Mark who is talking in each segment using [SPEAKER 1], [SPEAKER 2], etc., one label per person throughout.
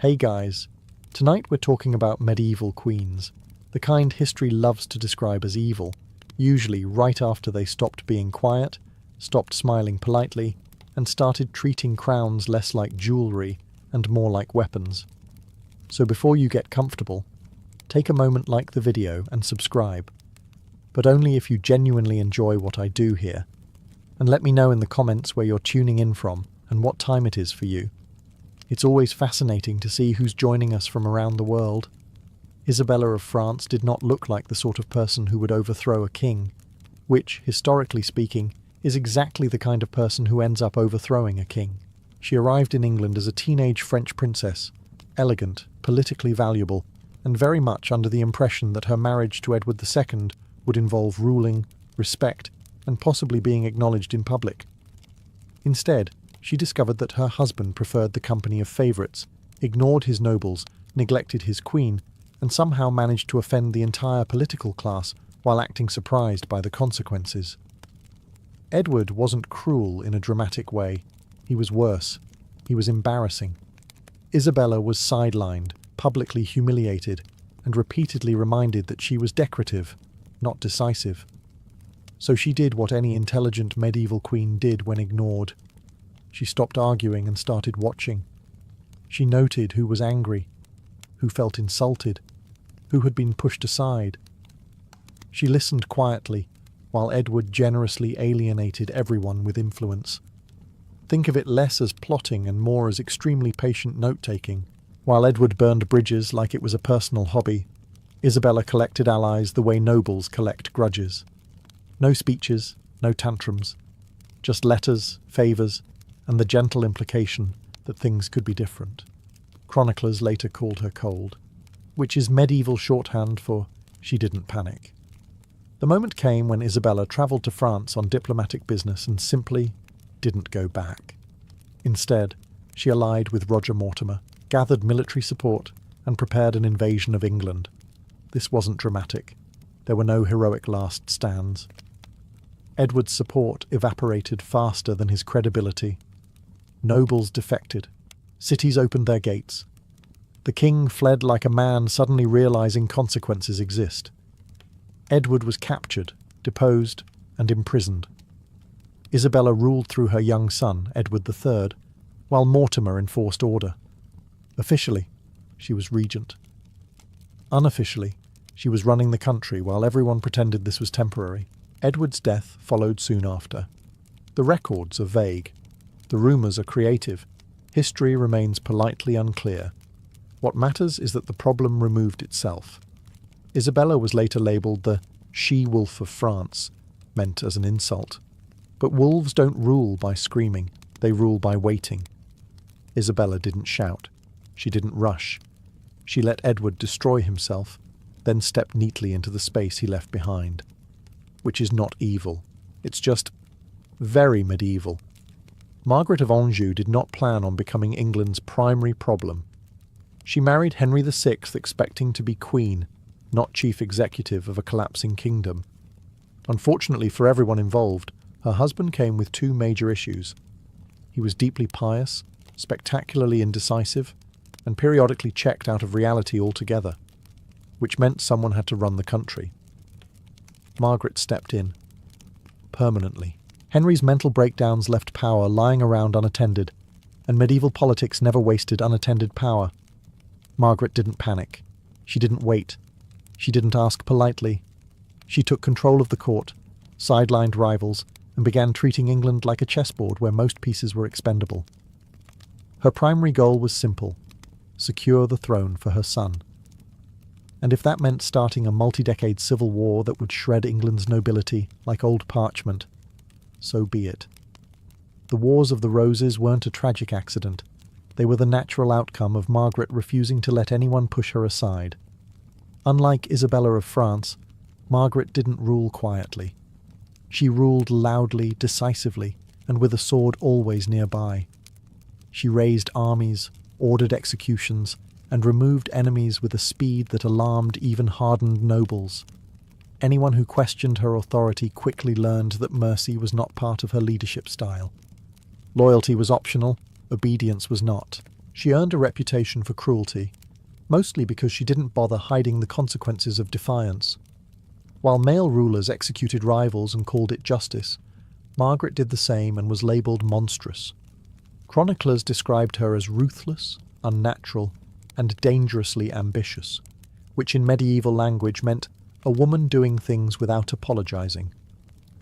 [SPEAKER 1] Hey guys, tonight we're talking about medieval queens, the kind history loves to describe as evil, usually right after they stopped being quiet, stopped smiling politely, and started treating crowns less like jewelry and more like weapons. So before you get comfortable, take a moment, like the video and subscribe, but only if you genuinely enjoy what I do here. And let me know in the comments where you're tuning in from and what time it is for you. It's always fascinating to see who's joining us from around the world. Isabella of France did not look like the sort of person who would overthrow a king, which, historically speaking, is exactly the kind of person who ends up overthrowing a king. She arrived in England as a teenage French princess, elegant, politically valuable, and very much under the impression that her marriage to Edward II would involve ruling, respect, and possibly being acknowledged in public. Instead, she discovered that her husband preferred the company of favourites, ignored his nobles, neglected his queen, and somehow managed to offend the entire political class while acting surprised by the consequences. Edward wasn't cruel in a dramatic way. He was worse. He was embarrassing. Isabella was sidelined, publicly humiliated, and repeatedly reminded that she was decorative, not decisive. So she did what any intelligent medieval queen did when ignored. She stopped arguing and started watching. She noted who was angry, who felt insulted, who had been pushed aside. She listened quietly, while Edward generously alienated everyone with influence. Think of it less as plotting and more as extremely patient note-taking. While Edward burned bridges like it was a personal hobby, Isabella collected allies the way nobles collect grudges. No speeches, no tantrums, just letters, favours, and the gentle implication that things could be different. Chroniclers later called her cold, which is medieval shorthand for she didn't panic. The moment came when Isabella travelled to France on diplomatic business and simply didn't go back. Instead, she allied with Roger Mortimer, gathered military support, and prepared an invasion of England. This wasn't dramatic. There were no heroic last stands. Edward's support evaporated faster than his credibility. Nobles defected. Cities opened their gates. The king fled like a man suddenly realizing consequences exist. Edward was captured, deposed, and imprisoned. Isabella ruled through her young son, Edward III, while Mortimer enforced order. Officially, she was regent. Unofficially, she was running the country while everyone pretended this was temporary. Edward's death followed soon after. The records are vague. The rumours are creative. History remains politely unclear. What matters is that the problem removed itself. Isabella was later labelled the she-wolf of France, meant as an insult. But wolves don't rule by screaming, they rule by waiting. Isabella didn't shout. She didn't rush. She let Edward destroy himself, then stepped neatly into the space he left behind. Which is not evil. It's just very medieval. Margaret of Anjou did not plan on becoming England's primary problem. She married Henry VI expecting to be queen, not chief executive of a collapsing kingdom. Unfortunately for everyone involved, her husband came with two major issues. He was deeply pious, spectacularly indecisive, and periodically checked out of reality altogether, which meant someone had to run the country. Margaret stepped in. Permanently. Henry's mental breakdowns left power lying around unattended, and medieval politics never wasted unattended power. Margaret didn't panic. She didn't wait. She didn't ask politely. She took control of the court, sidelined rivals, and began treating England like a chessboard where most pieces were expendable. Her primary goal was simple: secure the throne for her son. And if that meant starting a multi-decade civil war that would shred England's nobility like old parchment, so be it. The Wars of the Roses weren't a tragic accident. They were the natural outcome of Margaret refusing to let anyone push her aside. Unlike Isabella of France, Margaret didn't rule quietly. She ruled loudly, decisively, and with a sword always nearby. She raised armies, ordered executions, and removed enemies with a speed that alarmed even hardened nobles. Anyone who questioned her authority quickly learned that mercy was not part of her leadership style. Loyalty was optional, obedience was not. She earned a reputation for cruelty, mostly because she didn't bother hiding the consequences of defiance. While male rulers executed rivals and called it justice, Margaret did the same and was labelled monstrous. Chroniclers described her as ruthless, unnatural, and dangerously ambitious, which in medieval language meant a woman doing things without apologising.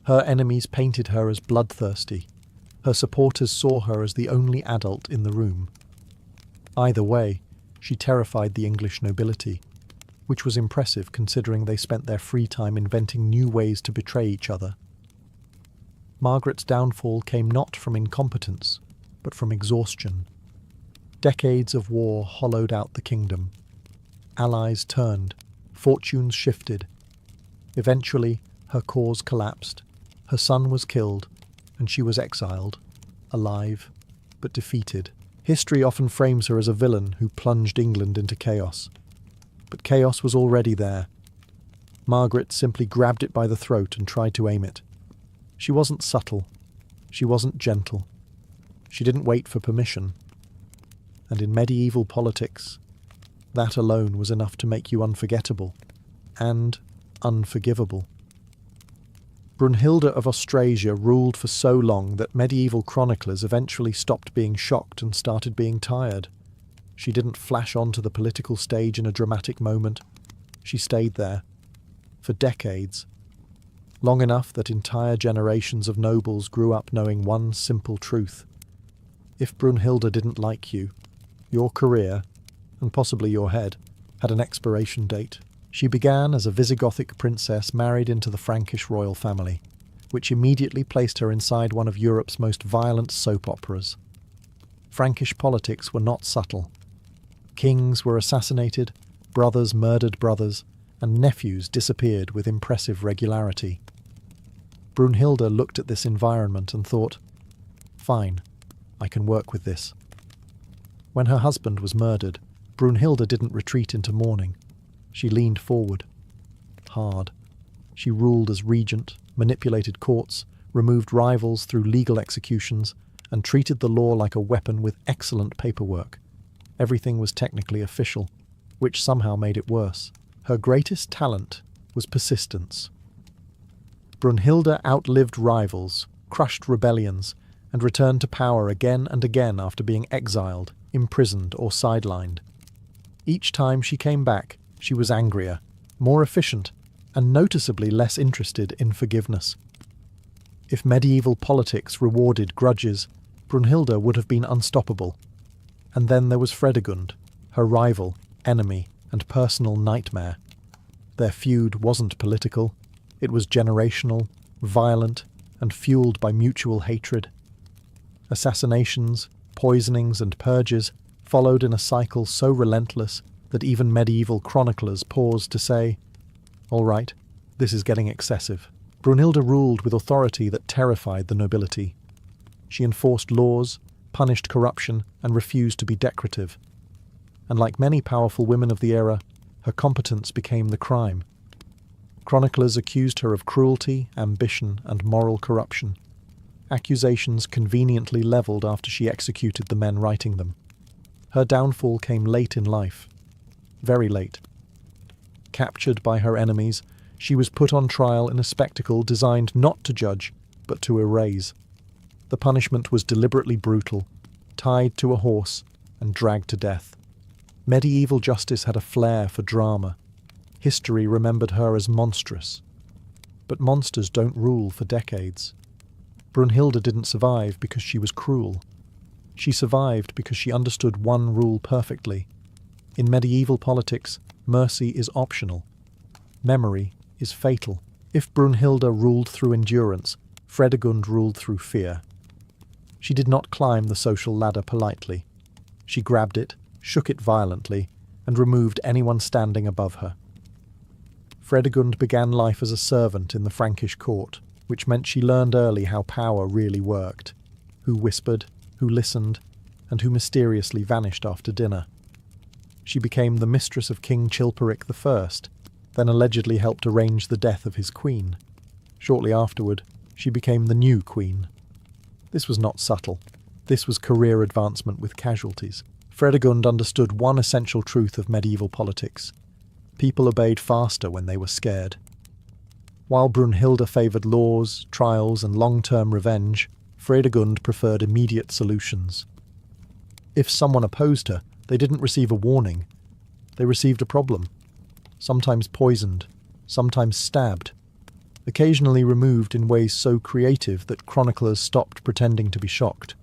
[SPEAKER 1] Her enemies painted her as bloodthirsty. Her supporters saw her as the only adult in the room. Either way, she terrified the English nobility, which was impressive considering they spent their free time inventing new ways to betray each other. Margaret's downfall came not from incompetence, but from exhaustion. Decades of war hollowed out the kingdom. Allies turned, fortunes shifted. Eventually, her cause collapsed. Her son was killed, and she was exiled, alive, but defeated. History often frames her as a villain who plunged England into chaos. But chaos was already there. Margaret simply grabbed it by the throat and tried to aim it. She wasn't subtle. She wasn't gentle. She didn't wait for permission. And in medieval politics, that alone was enough to make you unforgettable and unforgivable. Brunhilde of Austrasia ruled for so long that medieval chroniclers eventually stopped being shocked and started being tired. She didn't flash onto the political stage in a dramatic moment. She stayed there, for decades, long enough that entire generations of nobles grew up knowing one simple truth. If Brunhilde didn't like you, your career, and possibly your head, had an expiration date. She began as a Visigothic princess married into the Frankish royal family, which immediately placed her inside one of Europe's most violent soap operas. Frankish politics were not subtle. Kings were assassinated, brothers murdered brothers, and nephews disappeared with impressive regularity. Brunhilde looked at this environment and thought, "Fine, I can work with this." When her husband was murdered, Brunhilde didn't retreat into mourning. She leaned forward. Hard. She ruled as regent, manipulated courts, removed rivals through legal executions, and treated the law like a weapon with excellent paperwork. Everything was technically official, which somehow made it worse. Her greatest talent was persistence. Brunhilde outlived rivals, crushed rebellions, and returned to power again and again after being exiled, imprisoned, or sidelined. Each time she came back, she was angrier, more efficient, and noticeably less interested in forgiveness. If medieval politics rewarded grudges, Brunhilde would have been unstoppable. And then there was Fredegund, her rival, enemy, and personal nightmare. Their feud wasn't political. It was generational, violent, and fueled by mutual hatred. Assassinations, poisonings, and purges followed in a cycle so relentless that even medieval chroniclers paused to say, "All right, this is getting excessive." Brunhilde ruled with authority that terrified the nobility. She enforced laws, punished corruption, and refused to be decorative. And like many powerful women of the era, her competence became the crime. Chroniclers accused her of cruelty, ambition, and moral corruption. Accusations conveniently levelled after she executed the men writing them. Her downfall came late in life. Very late. Captured by her enemies, she was put on trial in a spectacle designed not to judge, but to erase. The punishment was deliberately brutal, tied to a horse and dragged to death. Medieval justice had a flair for drama. History remembered her as monstrous. But monsters don't rule for decades. Brunhilde didn't survive because she was cruel. She survived because she understood one rule perfectly. In medieval politics, mercy is optional. Memory is fatal. If Brunhilde ruled through endurance, Fredegund ruled through fear. She did not climb the social ladder politely. She grabbed it, shook it violently, and removed anyone standing above her. Fredegund began life as a servant in the Frankish court, which meant she learned early how power really worked, who whispered, who listened, and who mysteriously vanished after dinner. She became the mistress of King Chilperic I, then allegedly helped arrange the death of his queen. Shortly afterward, she became the new queen. This was not subtle. This was career advancement with casualties. Fredegund understood one essential truth of medieval politics. People obeyed faster when they were scared. While Brunhilde favoured laws, trials, and long-term revenge, Fredegund preferred immediate solutions. If someone opposed her, they didn't receive a warning. They received a problem. Sometimes poisoned, sometimes stabbed, occasionally removed in ways so creative that chroniclers stopped pretending to be shocked.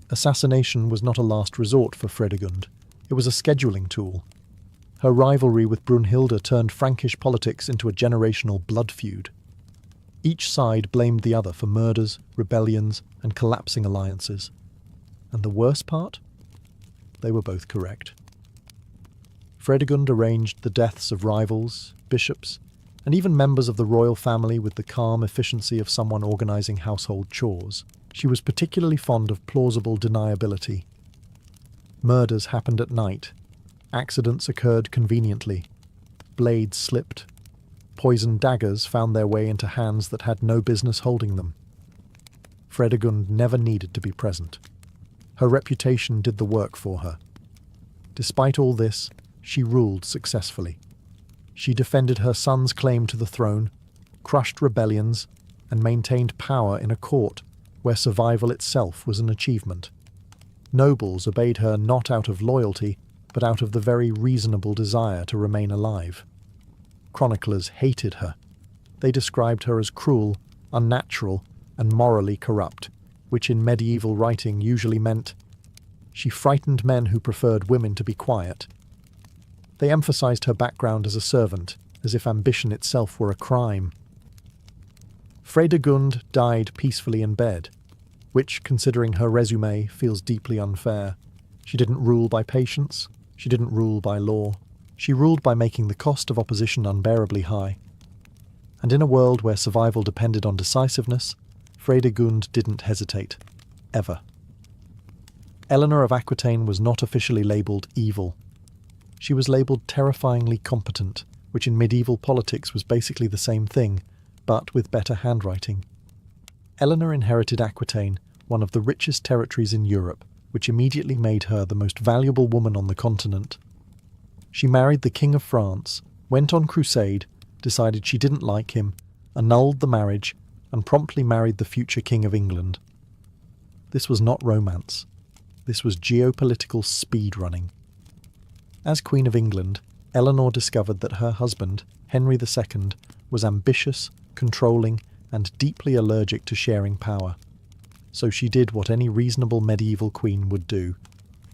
[SPEAKER 1] Assassination was not a last resort for Fredegund. It was a scheduling tool. Her rivalry with Brunhilde turned Frankish politics into a generational blood feud. Each side blamed the other for murders, rebellions, and collapsing alliances. And the worst part? They were both correct. Fredegund arranged the deaths of rivals, bishops, and even members of the royal family with the calm efficiency of someone organising household chores. She was particularly fond of plausible deniability. Murders happened at night. Accidents occurred conveniently. Blades slipped. Poisoned daggers found their way into hands that had no business holding them. Fredegund never needed to be present. Her reputation did the work for her. Despite all this, she ruled successfully. She defended her son's claim to the throne, crushed rebellions, and maintained power in a court where survival itself was an achievement. Nobles obeyed her not out of loyalty, but out of the very reasonable desire to remain alive. Chroniclers hated her. They described her as cruel, unnatural, and morally corrupt, which in medieval writing usually meant she frightened men who preferred women to be quiet. They emphasized her background as a servant, as if ambition itself were a crime. Fredegund died peacefully in bed, which, considering her resume, feels deeply unfair. She didn't rule by patience. She didn't rule by law. She ruled by making the cost of opposition unbearably high. And in a world where survival depended on decisiveness, Fredegund didn't hesitate. Ever. Eleanor of Aquitaine was not officially labelled evil. She was labelled terrifyingly competent, which in medieval politics was basically the same thing, but with better handwriting. Eleanor inherited Aquitaine, one of the richest territories in Europe, which immediately made her the most valuable woman on the continent. She married the King of France, went on crusade, decided she didn't like him, annulled the marriage, and promptly married the future King of England. This was not romance. This was geopolitical speed-running. As Queen of England, Eleanor discovered that her husband, Henry II, was ambitious, controlling, and deeply allergic to sharing power. So she did what any reasonable medieval queen would do.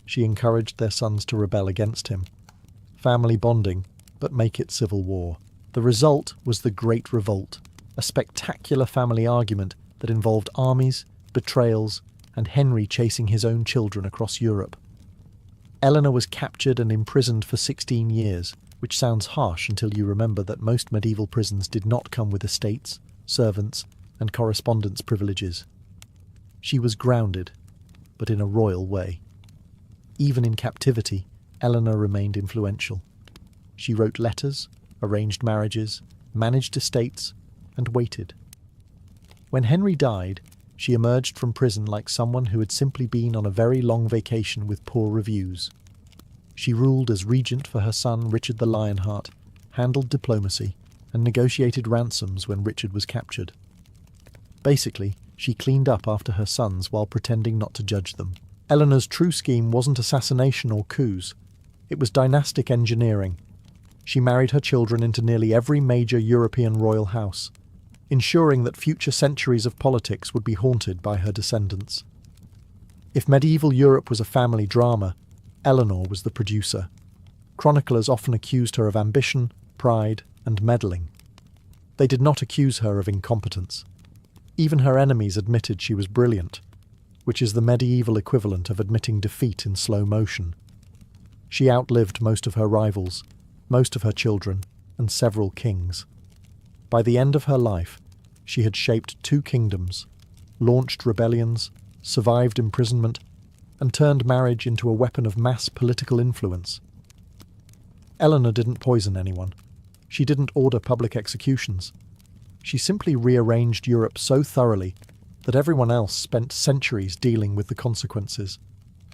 [SPEAKER 1] She encouraged their sons to rebel against him. Family bonding, but make it civil war. The result was the Great Revolt, a spectacular family argument that involved armies, betrayals, and Henry chasing his own children across Europe. Eleanor was captured and imprisoned for 16 years, which sounds harsh until you remember that most medieval prisons did not come with estates, servants, and correspondence privileges. She was grounded, but in a royal way. Even in captivity, Eleanor remained influential. She wrote letters, arranged marriages, managed estates, and waited. When Henry died, she emerged from prison like someone who had simply been on a very long vacation with poor reviews. She ruled as regent for her son Richard the Lionheart, handled diplomacy, and negotiated ransoms when Richard was captured. Basically, she cleaned up after her sons while pretending not to judge them. Eleanor's true scheme wasn't assassination or coups. It was dynastic engineering. She married her children into nearly every major European royal house, ensuring that future centuries of politics would be haunted by her descendants. If medieval Europe was a family drama, Eleanor was the producer. Chroniclers often accused her of ambition, pride, and meddling. They did not accuse her of incompetence. Even her enemies admitted she was brilliant, which is the medieval equivalent of admitting defeat in slow motion. She outlived most of her rivals, most of her children, and several kings. By the end of her life, she had shaped 2 kingdoms, launched rebellions, survived imprisonment, and turned marriage into a weapon of mass political influence. Eleanor didn't poison anyone. She didn't order public executions. She simply rearranged Europe so thoroughly that everyone else spent centuries dealing with the consequences.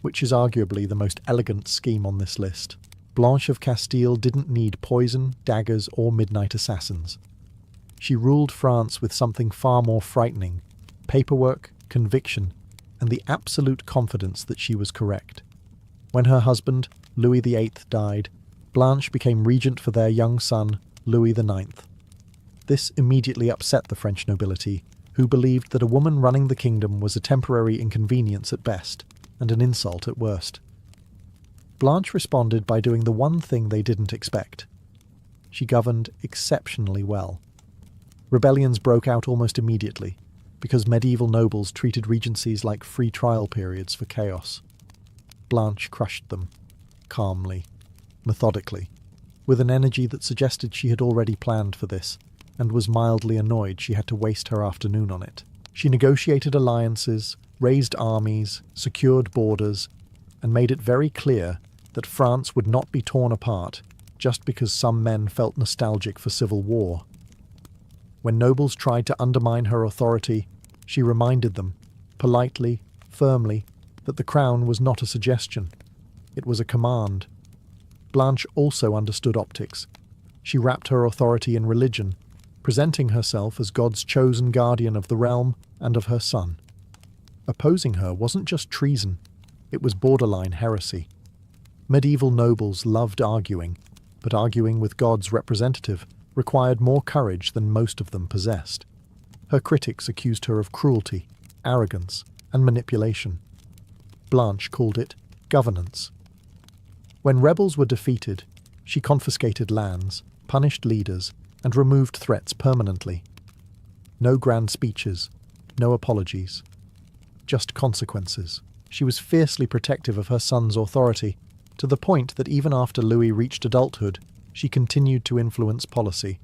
[SPEAKER 1] which is arguably the most elegant scheme on this list. Blanche of Castile didn't need poison, daggers, or midnight assassins. She ruled France with something far more frightening: paperwork, conviction, and the absolute confidence that she was correct. When her husband, Louis VIII, died, Blanche became regent for their young son, Louis IX. This immediately upset the French nobility, who believed that a woman running the kingdom was a temporary inconvenience at best and an insult at worst. Blanche responded by doing the one thing they didn't expect. She governed exceptionally well. Rebellions broke out almost immediately, because medieval nobles treated regencies like free trial periods for chaos. Blanche crushed them, calmly, methodically, with an energy that suggested she had already planned for this, and was mildly annoyed she had to waste her afternoon on it. She negotiated alliances, raised armies, secured borders, and made it very clear that France would not be torn apart just because some men felt nostalgic for civil war. When nobles tried to undermine her authority, she reminded them, politely, firmly, that the crown was not a suggestion. It was a command. Blanche also understood optics. She wrapped her authority in religion, presenting herself as God's chosen guardian of the realm and of her son. Opposing her wasn't just treason, it was borderline heresy. Medieval nobles loved arguing, but arguing with God's representative required more courage than most of them possessed. Her critics accused her of cruelty, arrogance, and manipulation. Blanche called it governance. When rebels were defeated, she confiscated lands, punished leaders, and removed threats permanently. No grand speeches, no apologies. Just consequences. She was fiercely protective of her son's authority, to the point that even after Louis reached adulthood, she continued to influence policy.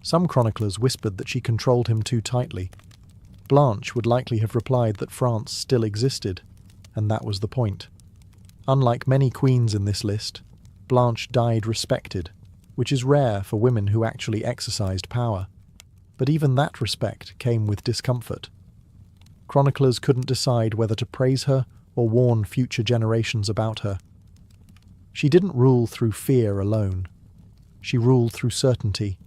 [SPEAKER 1] Some chroniclers whispered that she controlled him too tightly. Blanche would likely have replied that France still existed, and that was the point. Unlike many queens in this list, Blanche died respected, which is rare for women who actually exercised power. But even that respect came with discomfort. Chroniclers couldn't decide whether to praise her or warn future generations about her. She didn't rule through fear alone. She ruled through certainty.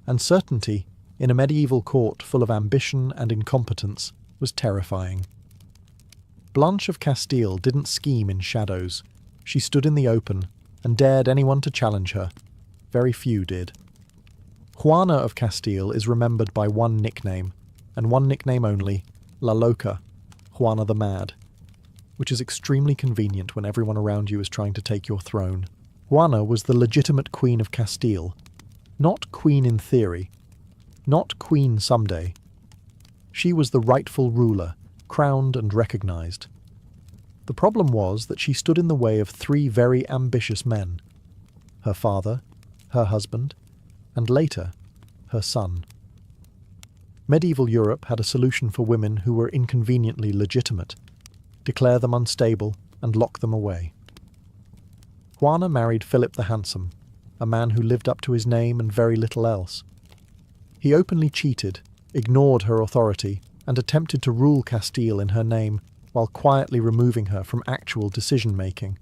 [SPEAKER 1] And certainty, in a medieval court full of ambition and incompetence, was terrifying. Blanche of Castile didn't scheme in shadows. She stood in the open and dared anyone to challenge her. Very few did. Juana of Castile is remembered by one nickname, and one nickname only, La Loca, Juana the Mad, which is extremely convenient when everyone around you is trying to take your throne. Juana was the legitimate Queen of Castile. Not queen in theory. Not queen someday. She was the rightful ruler, crowned and recognized. The problem was that she stood in the way of three very ambitious men: her father, her husband, and later, her son. Medieval Europe had a solution for women who were inconveniently legitimate: declare them unstable and lock them away. Juana married Philip the Handsome, a man who lived up to his name and very little else. He openly cheated, ignored her authority, and attempted to rule Castile in her name while quietly removing her from actual decision-making.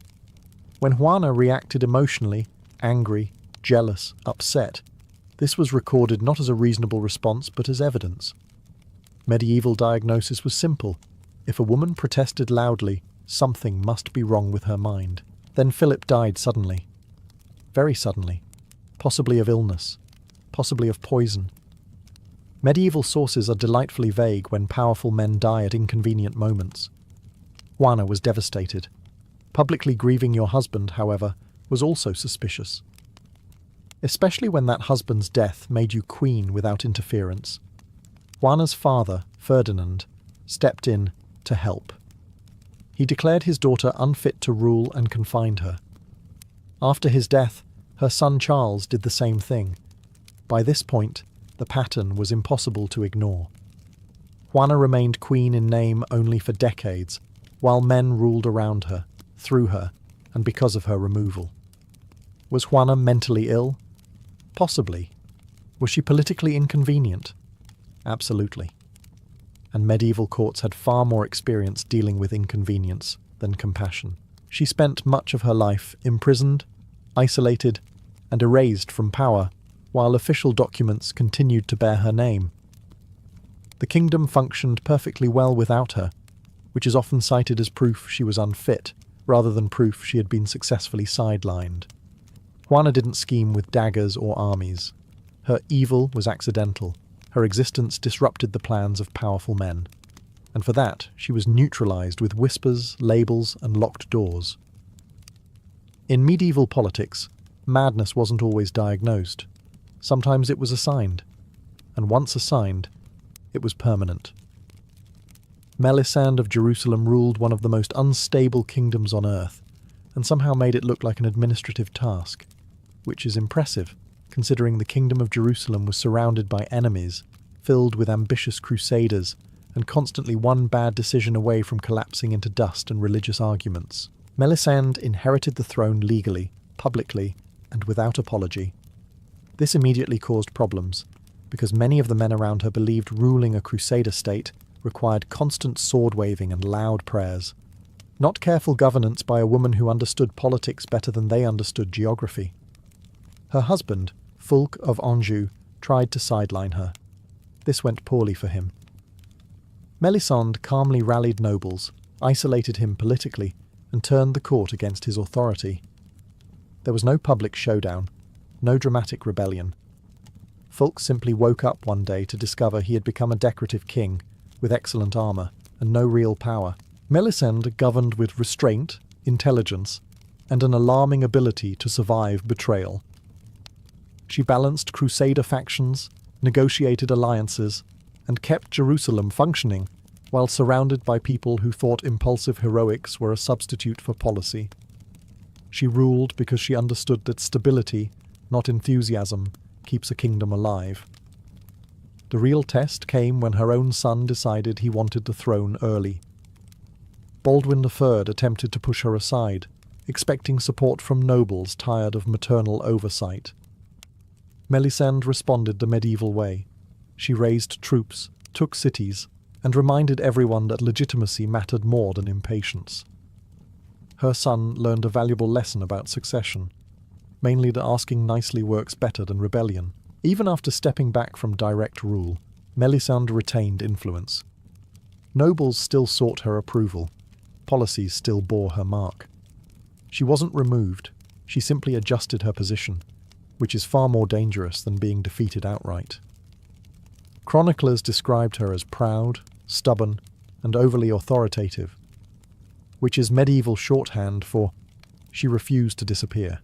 [SPEAKER 1] When Juana reacted emotionally, angry, jealous, upset, this was recorded not as a reasonable response but as evidence. Medieval diagnosis was simple. If a woman protested loudly, something must be wrong with her mind. Then Philip died suddenly. Very suddenly. Possibly of illness. Possibly of poison. Medieval sources are delightfully vague when powerful men die at inconvenient moments. Juana was devastated. Publicly grieving your husband, however, was also suspicious. Especially when that husband's death made you queen without interference. Juana's father, Ferdinand, stepped in to help. He declared his daughter unfit to rule and confined her. After his death, her son Charles did the same thing. By this point, the pattern was impossible to ignore. Juana remained queen in name only for decades, while men ruled around her, through her, and because of her removal. Was Juana mentally ill? Possibly. Was she politically inconvenient? Absolutely. And medieval courts had far more experience dealing with inconvenience than compassion. She spent much of her life imprisoned, isolated, and erased from power, while official documents continued to bear her name. The kingdom functioned perfectly well without her, which is often cited as proof she was unfit, rather than proof she had been successfully sidelined. Juana didn't scheme with daggers or armies. Her evil was accidental. Her existence disrupted the plans of powerful men. And for that, she was neutralized with whispers, labels, and locked doors. In medieval politics, madness wasn't always diagnosed. Sometimes it was assigned. And once assigned, it was permanent. Melisande of Jerusalem ruled one of the most unstable kingdoms on earth, and somehow made it look like an administrative task, which is impressive, considering the kingdom of Jerusalem was surrounded by enemies, filled with ambitious crusaders, and constantly one bad decision away from collapsing into dust and religious arguments. Melisande inherited the throne legally, publicly, and without apology. This immediately caused problems, because many of the men around her believed ruling a crusader state required constant sword-waving and loud prayers, not careful governance by a woman who understood politics better than they understood geography. Her husband, Fulk of Anjou, tried to sideline her. This went poorly for him. Melisande calmly rallied nobles, isolated him politically, and turned the court against his authority. There was no public showdown, no dramatic rebellion. Fulk simply woke up one day to discover he had become a decorative king, with excellent armour, and no real power. Melisande governed with restraint, intelligence, and an alarming ability to survive betrayal. She balanced crusader factions, negotiated alliances, and kept Jerusalem functioning, while surrounded by people who thought impulsive heroics were a substitute for policy. She ruled because she understood that stability, not enthusiasm, keeps a kingdom alive. The real test came when her own son decided he wanted the throne early. Baldwin III attempted to push her aside, expecting support from nobles tired of maternal oversight. Melisande responded the medieval way. She raised troops, took cities, and reminded everyone that legitimacy mattered more than impatience. Her son learned a valuable lesson about succession, mainly that asking nicely works better than rebellion. Even after stepping back from direct rule, Melisande retained influence. Nobles still sought her approval. Policies still bore her mark. She wasn't removed, she simply adjusted her position, which is far more dangerous than being defeated outright. Chroniclers described her as proud, stubborn, and overly authoritative, which is medieval shorthand for she refused to disappear.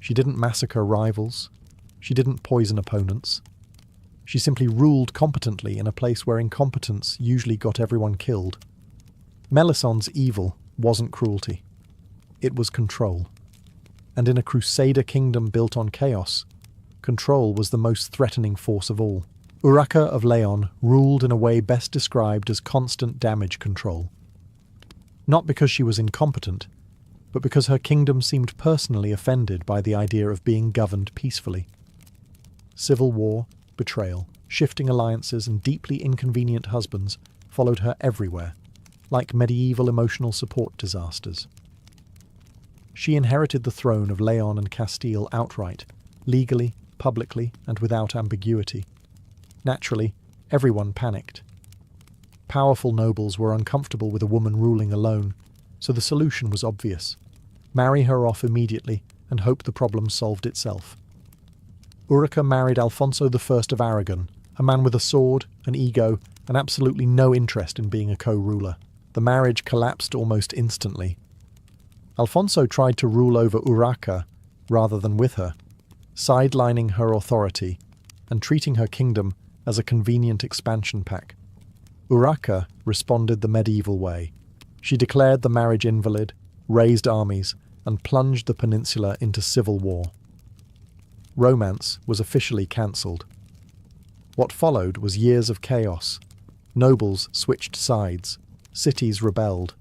[SPEAKER 1] She didn't massacre rivals. She didn't poison opponents. She simply ruled competently in a place where incompetence usually got everyone killed. Melisande's evil wasn't cruelty. It was control. And in a crusader kingdom built on chaos, control was the most threatening force of all. Urraca of Leon ruled in a way best described as constant damage control. Not because she was incompetent, but because her kingdom seemed personally offended by the idea of being governed peacefully. Civil war, betrayal, shifting alliances, and deeply inconvenient husbands followed her everywhere, like medieval emotional support disasters. She inherited the throne of Leon and Castile outright, legally, publicly, and without ambiguity. Naturally, everyone panicked. Powerful nobles were uncomfortable with a woman ruling alone, so the solution was obvious. Marry her off immediately and hope the problem solved itself. Urraca married Alfonso I of Aragon, a man with a sword, an ego, and absolutely no interest in being a co-ruler. The marriage collapsed almost instantly. Alfonso tried to rule over Urraca rather than with her, sidelining her authority and treating her kingdom as a convenient expansion pack. Urraca responded the medieval way. She declared the marriage invalid, raised armies, and plunged the peninsula into civil war. Romance was officially cancelled. What followed was years of chaos. Nobles switched sides, cities rebelled,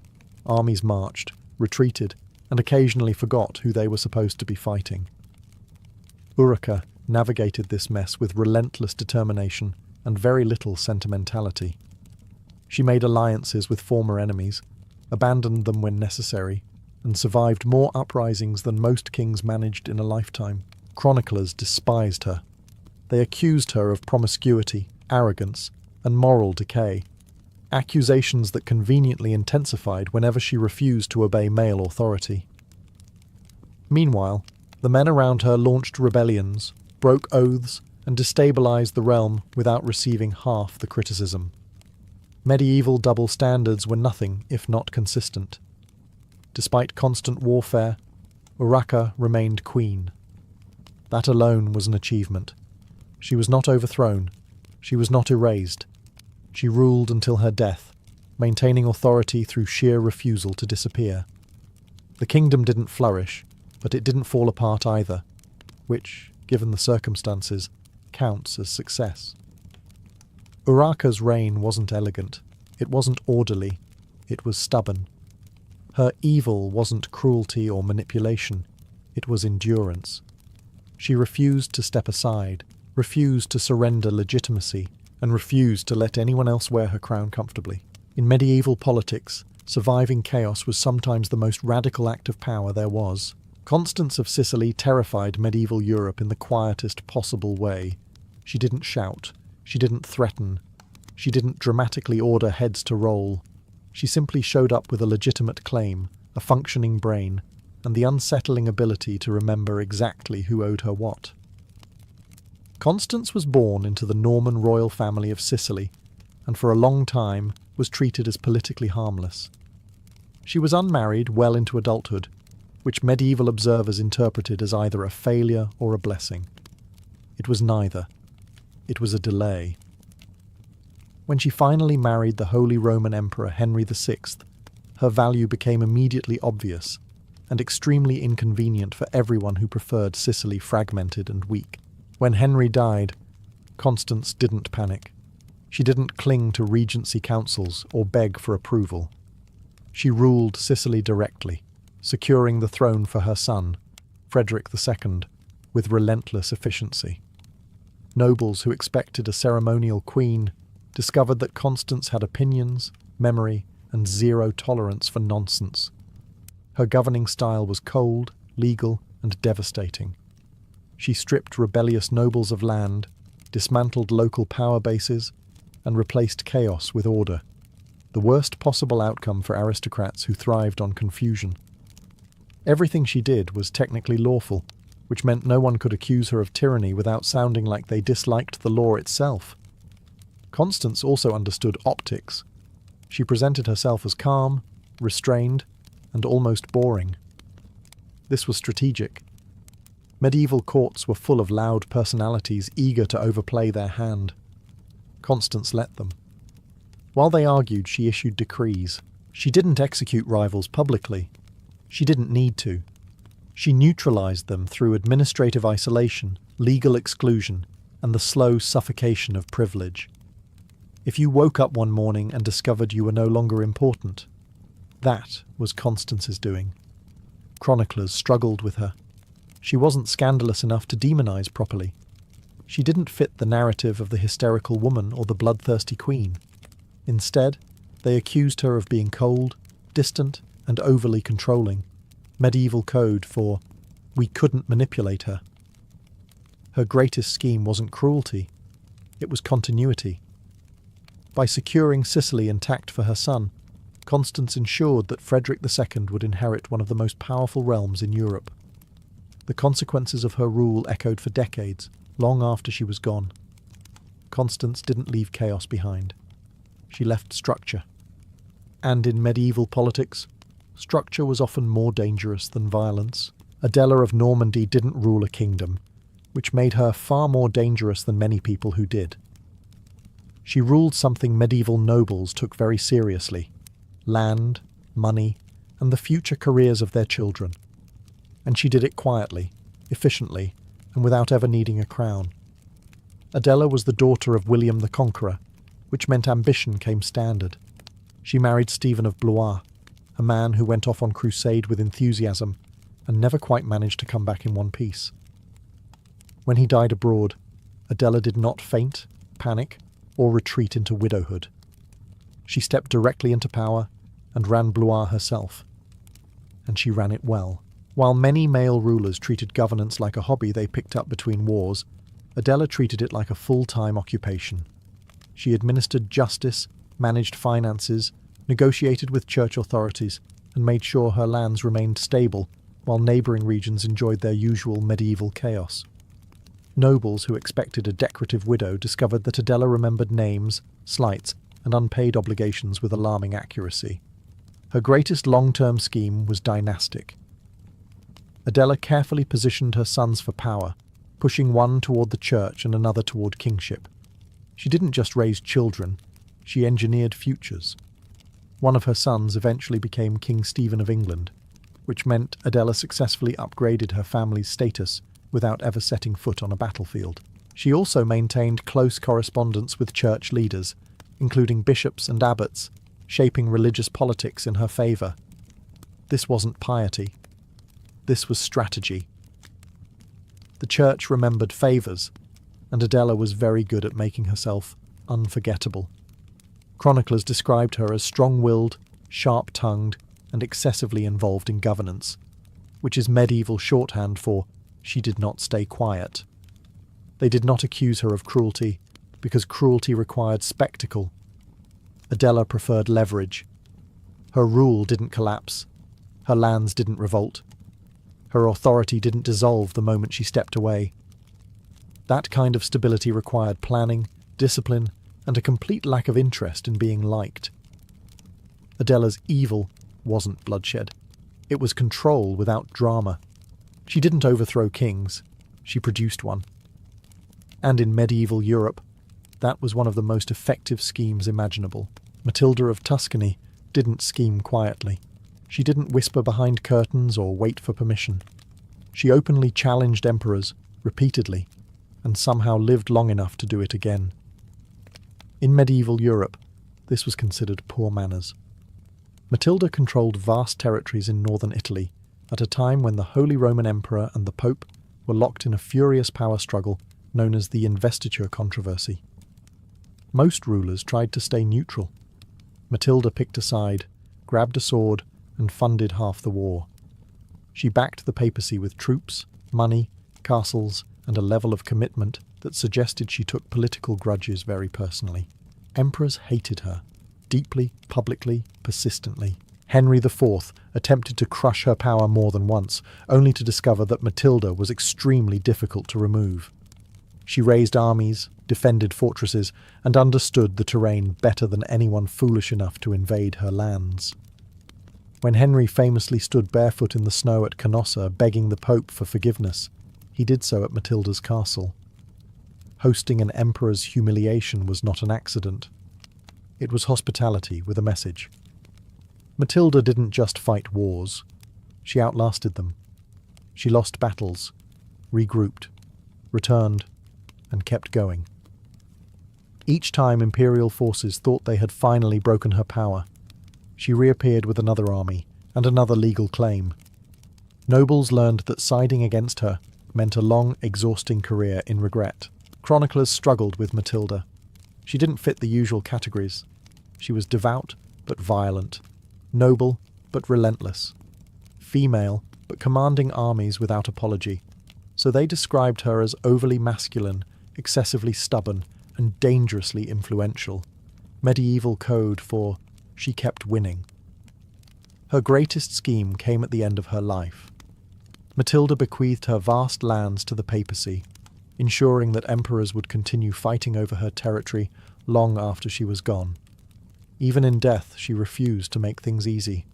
[SPEAKER 1] armies marched, retreated, and occasionally forgot who they were supposed to be fighting. Urraca navigated this mess with relentless determination and very little sentimentality. She made alliances with former enemies, abandoned them when necessary, and survived more uprisings than most kings managed in a lifetime. Chroniclers despised her. They accused her of promiscuity, arrogance, and moral decay, accusations that conveniently intensified whenever she refused to obey male authority. Meanwhile, the men around her launched rebellions, broke oaths, and destabilized the realm without receiving half the criticism. Medieval double standards were nothing if not consistent. Despite constant warfare, Urraca remained queen. That alone was an achievement. She was not overthrown. She was not erased. She ruled until her death, maintaining authority through sheer refusal to disappear. The kingdom didn't flourish, but it didn't fall apart either, which, given the circumstances, counts as success. Urraca's reign wasn't elegant. It wasn't orderly. It was stubborn. Her evil wasn't cruelty or manipulation. It was endurance. She refused to step aside, refused to surrender legitimacy, and refused to let anyone else wear her crown comfortably. In medieval politics, surviving chaos was sometimes the most radical act of power there was. Constance of Sicily terrified medieval Europe in the quietest possible way. She didn't shout. She didn't threaten. She didn't dramatically order heads to roll. She simply showed up with a legitimate claim, a functioning brain, and the unsettling ability to remember exactly who owed her what. Constance was born into the Norman royal family of Sicily, and for a long time was treated as politically harmless. She was unmarried well into adulthood, which medieval observers interpreted as either a failure or a blessing. It was neither. It was a delay. When she finally married the Holy Roman Emperor Henry VI, her value became immediately obvious and extremely inconvenient for everyone who preferred Sicily fragmented and weak. When Henry died, Constance didn't panic. She didn't cling to regency councils or beg for approval. She ruled Sicily directly, securing the throne for her son, Frederick II, with relentless efficiency. Nobles who expected a ceremonial queen discovered that Constance had opinions, memory, and zero tolerance for nonsense. Her governing style was cold, legal, and devastating. She stripped rebellious nobles of land, dismantled local power bases, and replaced chaos with order, the worst possible outcome for aristocrats who thrived on confusion. Everything she did was technically lawful, which meant no one could accuse her of tyranny without sounding like they disliked the law itself. Constance also understood optics. She presented herself as calm, restrained, and almost boring. This was strategic. Medieval courts were full of loud personalities eager to overplay their hand. Constance let them. While they argued, she issued decrees. She didn't execute rivals publicly. She didn't need to. She neutralized them through administrative isolation, legal exclusion, and the slow suffocation of privilege. If you woke up one morning and discovered you were no longer important, that was Constance's doing. Chroniclers struggled with her. She wasn't scandalous enough to demonize properly. She didn't fit the narrative of the hysterical woman or the bloodthirsty queen. Instead, they accused her of being cold, distant, and overly controlling. Medieval code for we couldn't manipulate her. Her greatest scheme wasn't cruelty. It was continuity. By securing Sicily intact for her son, Constance ensured that Frederick II would inherit one of the most powerful realms in Europe. The consequences of her rule echoed for decades, long after she was gone. Constance didn't leave chaos behind. She left structure. And in medieval politics, structure was often more dangerous than violence. Adela of Normandy didn't rule a kingdom, which made her far more dangerous than many people who did. She ruled something medieval nobles took very seriously: land, money, and the future careers of their children. And she did it quietly, efficiently, and without ever needing a crown. Adela was the daughter of William the Conqueror, which meant ambition came standard. She married Stephen of Blois, a man who went off on crusade with enthusiasm and never quite managed to come back in one piece. When he died abroad, Adela did not faint, panic, or retreat into widowhood. She stepped directly into power, and ran Blois herself. And she ran it well. While many male rulers treated governance like a hobby they picked up between wars, Adela treated it like a full-time occupation. She administered justice, managed finances, negotiated with church authorities, and made sure her lands remained stable, while neighbouring regions enjoyed their usual medieval chaos. Nobles who expected a decorative widow discovered that Adela remembered names, slights, and unpaid obligations with alarming accuracy. Her greatest long-term scheme was dynastic. Adela carefully positioned her sons for power, pushing one toward the church and another toward kingship. She didn't just raise children, she engineered futures. One of her sons eventually became King Stephen of England, which meant Adela successfully upgraded her family's status without ever setting foot on a battlefield. She also maintained close correspondence with church leaders, including bishops and abbots, shaping religious politics in her favour. This wasn't piety. This was strategy. The church remembered favours, and Adela was very good at making herself unforgettable. Chroniclers described her as strong-willed, sharp-tongued, and excessively involved in governance, which is medieval shorthand for she did not stay quiet. They did not accuse her of cruelty, because cruelty required spectacle. Adela preferred leverage. Her rule didn't collapse. Her lands didn't revolt. Her authority didn't dissolve the moment she stepped away. That kind of stability required planning, discipline, and a complete lack of interest in being liked. Adela's evil wasn't bloodshed. It was control without drama. She didn't overthrow kings, she produced one. And in medieval Europe, that was one of the most effective schemes imaginable. Matilda of Tuscany didn't scheme quietly. She didn't whisper behind curtains or wait for permission. She openly challenged emperors, repeatedly, and somehow lived long enough to do it again. In medieval Europe, this was considered poor manners. Matilda controlled vast territories in northern Italy at a time when the Holy Roman Emperor and the Pope were locked in a furious power struggle known as the investiture controversy. Most rulers tried to stay neutral. Matilda picked a side, grabbed a sword, and funded half the war. She backed the papacy with troops, money, castles, and a level of commitment that suggested she took political grudges very personally. Emperors hated her, deeply, publicly, persistently. Henry IV attempted to crush her power more than once, only to discover that Matilda was extremely difficult to remove. She raised armies, defended fortresses, and understood the terrain better than anyone foolish enough to invade her lands. When Henry famously stood barefoot in the snow at Canossa begging the Pope for forgiveness, he did so at Matilda's castle. Hosting an emperor's humiliation was not an accident. It was hospitality with a message. Matilda didn't just fight wars. She outlasted them. She lost battles, regrouped, returned, and kept going. Each time imperial forces thought they had finally broken her power, she reappeared with another army and another legal claim. Nobles learned that siding against her meant a long, exhausting career in regret. Chroniclers struggled with Matilda. She didn't fit the usual categories. She was devout but violent, noble but relentless, female but commanding armies without apology. So they described her as overly masculine, excessively stubborn, and dangerously influential. Medieval code for she kept winning. Her greatest scheme came at the end of her life. Matilda bequeathed her vast lands to the papacy, ensuring that emperors would continue fighting over her territory long after she was gone. Even in death, she refused to make things easy.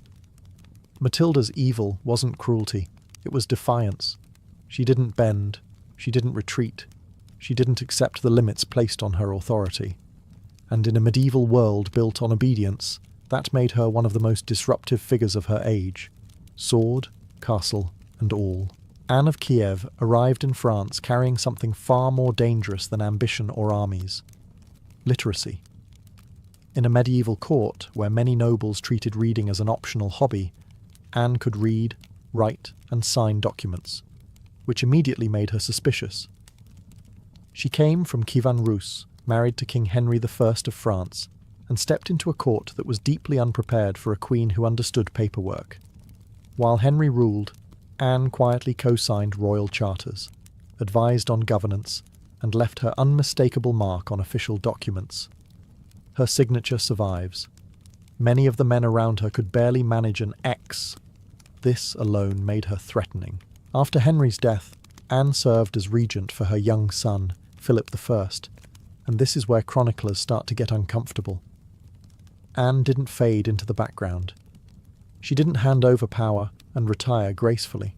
[SPEAKER 1] Matilda's evil wasn't cruelty, it was defiance. She didn't bend, she didn't retreat, she didn't accept the limits placed on her authority. And in a medieval world built on obedience, that made her one of the most disruptive figures of her age. Sword, castle, and all. Anne of Kiev arrived in France carrying something far more dangerous than ambition or armies: literacy. In a medieval court where many nobles treated reading as an optional hobby, Anne could read, write, and sign documents, which immediately made her suspicious. She came from Kievan Rus, married to King Henry I of France, and stepped into a court that was deeply unprepared for a queen who understood paperwork. While Henry ruled, Anne quietly co-signed royal charters, advised on governance, and left her unmistakable mark on official documents. Her signature survives. Many of the men around her could barely manage an X. This alone made her threatening. After Henry's death, Anne served as regent for her young son, Philip I, and this is where chroniclers start to get uncomfortable. Anne didn't fade into the background. She didn't hand over power and retire gracefully.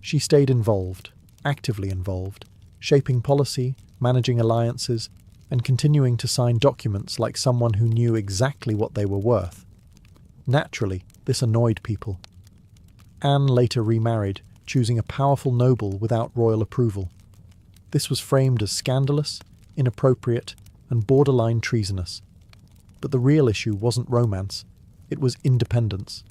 [SPEAKER 1] She stayed involved, actively involved, shaping policy, managing alliances, and continuing to sign documents like someone who knew exactly what they were worth. Naturally, this annoyed people. Anne later remarried, choosing a powerful noble without royal approval. This was framed as scandalous, inappropriate, and borderline treasonous. But the real issue wasn't romance, it was independence.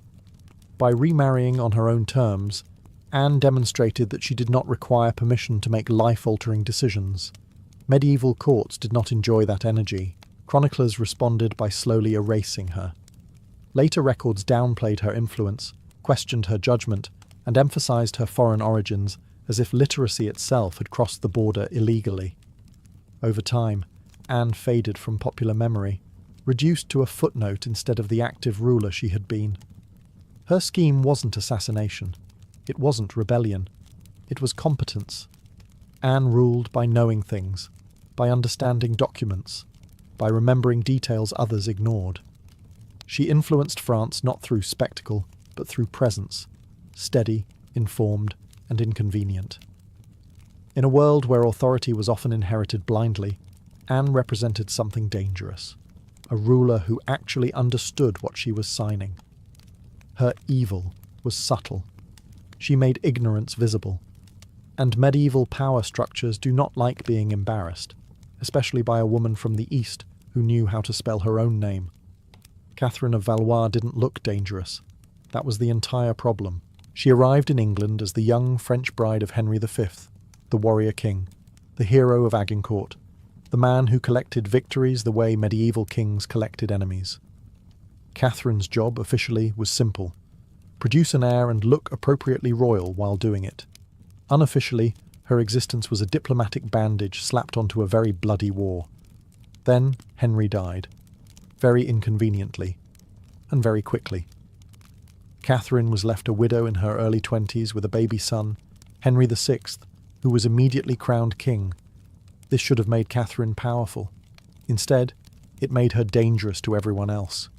[SPEAKER 1] By remarrying on her own terms, Anne demonstrated that she did not require permission to make life-altering decisions. Medieval courts did not enjoy that energy. Chroniclers responded by slowly erasing her. Later records downplayed her influence, questioned her judgment, and emphasized her foreign origins as if literacy itself had crossed the border illegally. Over time, Anne faded from popular memory, reduced to a footnote instead of the active ruler she had been. Her scheme wasn't assassination. It wasn't rebellion. It was competence. Anne ruled by knowing things, by understanding documents, by remembering details others ignored. She influenced France not through spectacle, but through presence, steady, informed, and inconvenient. In a world where authority was often inherited blindly, Anne represented something dangerous, a ruler who actually understood what she was signing. Her evil was subtle. She made ignorance visible. And medieval power structures do not like being embarrassed, especially by a woman from the East who knew how to spell her own name. Catherine of Valois didn't look dangerous. That was the entire problem. She arrived in England as the young French bride of Henry V, the warrior king, the hero of Agincourt, the man who collected victories the way medieval kings collected enemies. Catherine's job, officially, was simple: produce an heir and look appropriately royal while doing it. Unofficially, her existence was a diplomatic bandage slapped onto a very bloody war. Then Henry died, very inconveniently, and very quickly. Catherine was left a widow in her early 20s with a baby son, Henry VI, who was immediately crowned king. This should have made Catherine powerful. Instead, it made her dangerous to everyone else.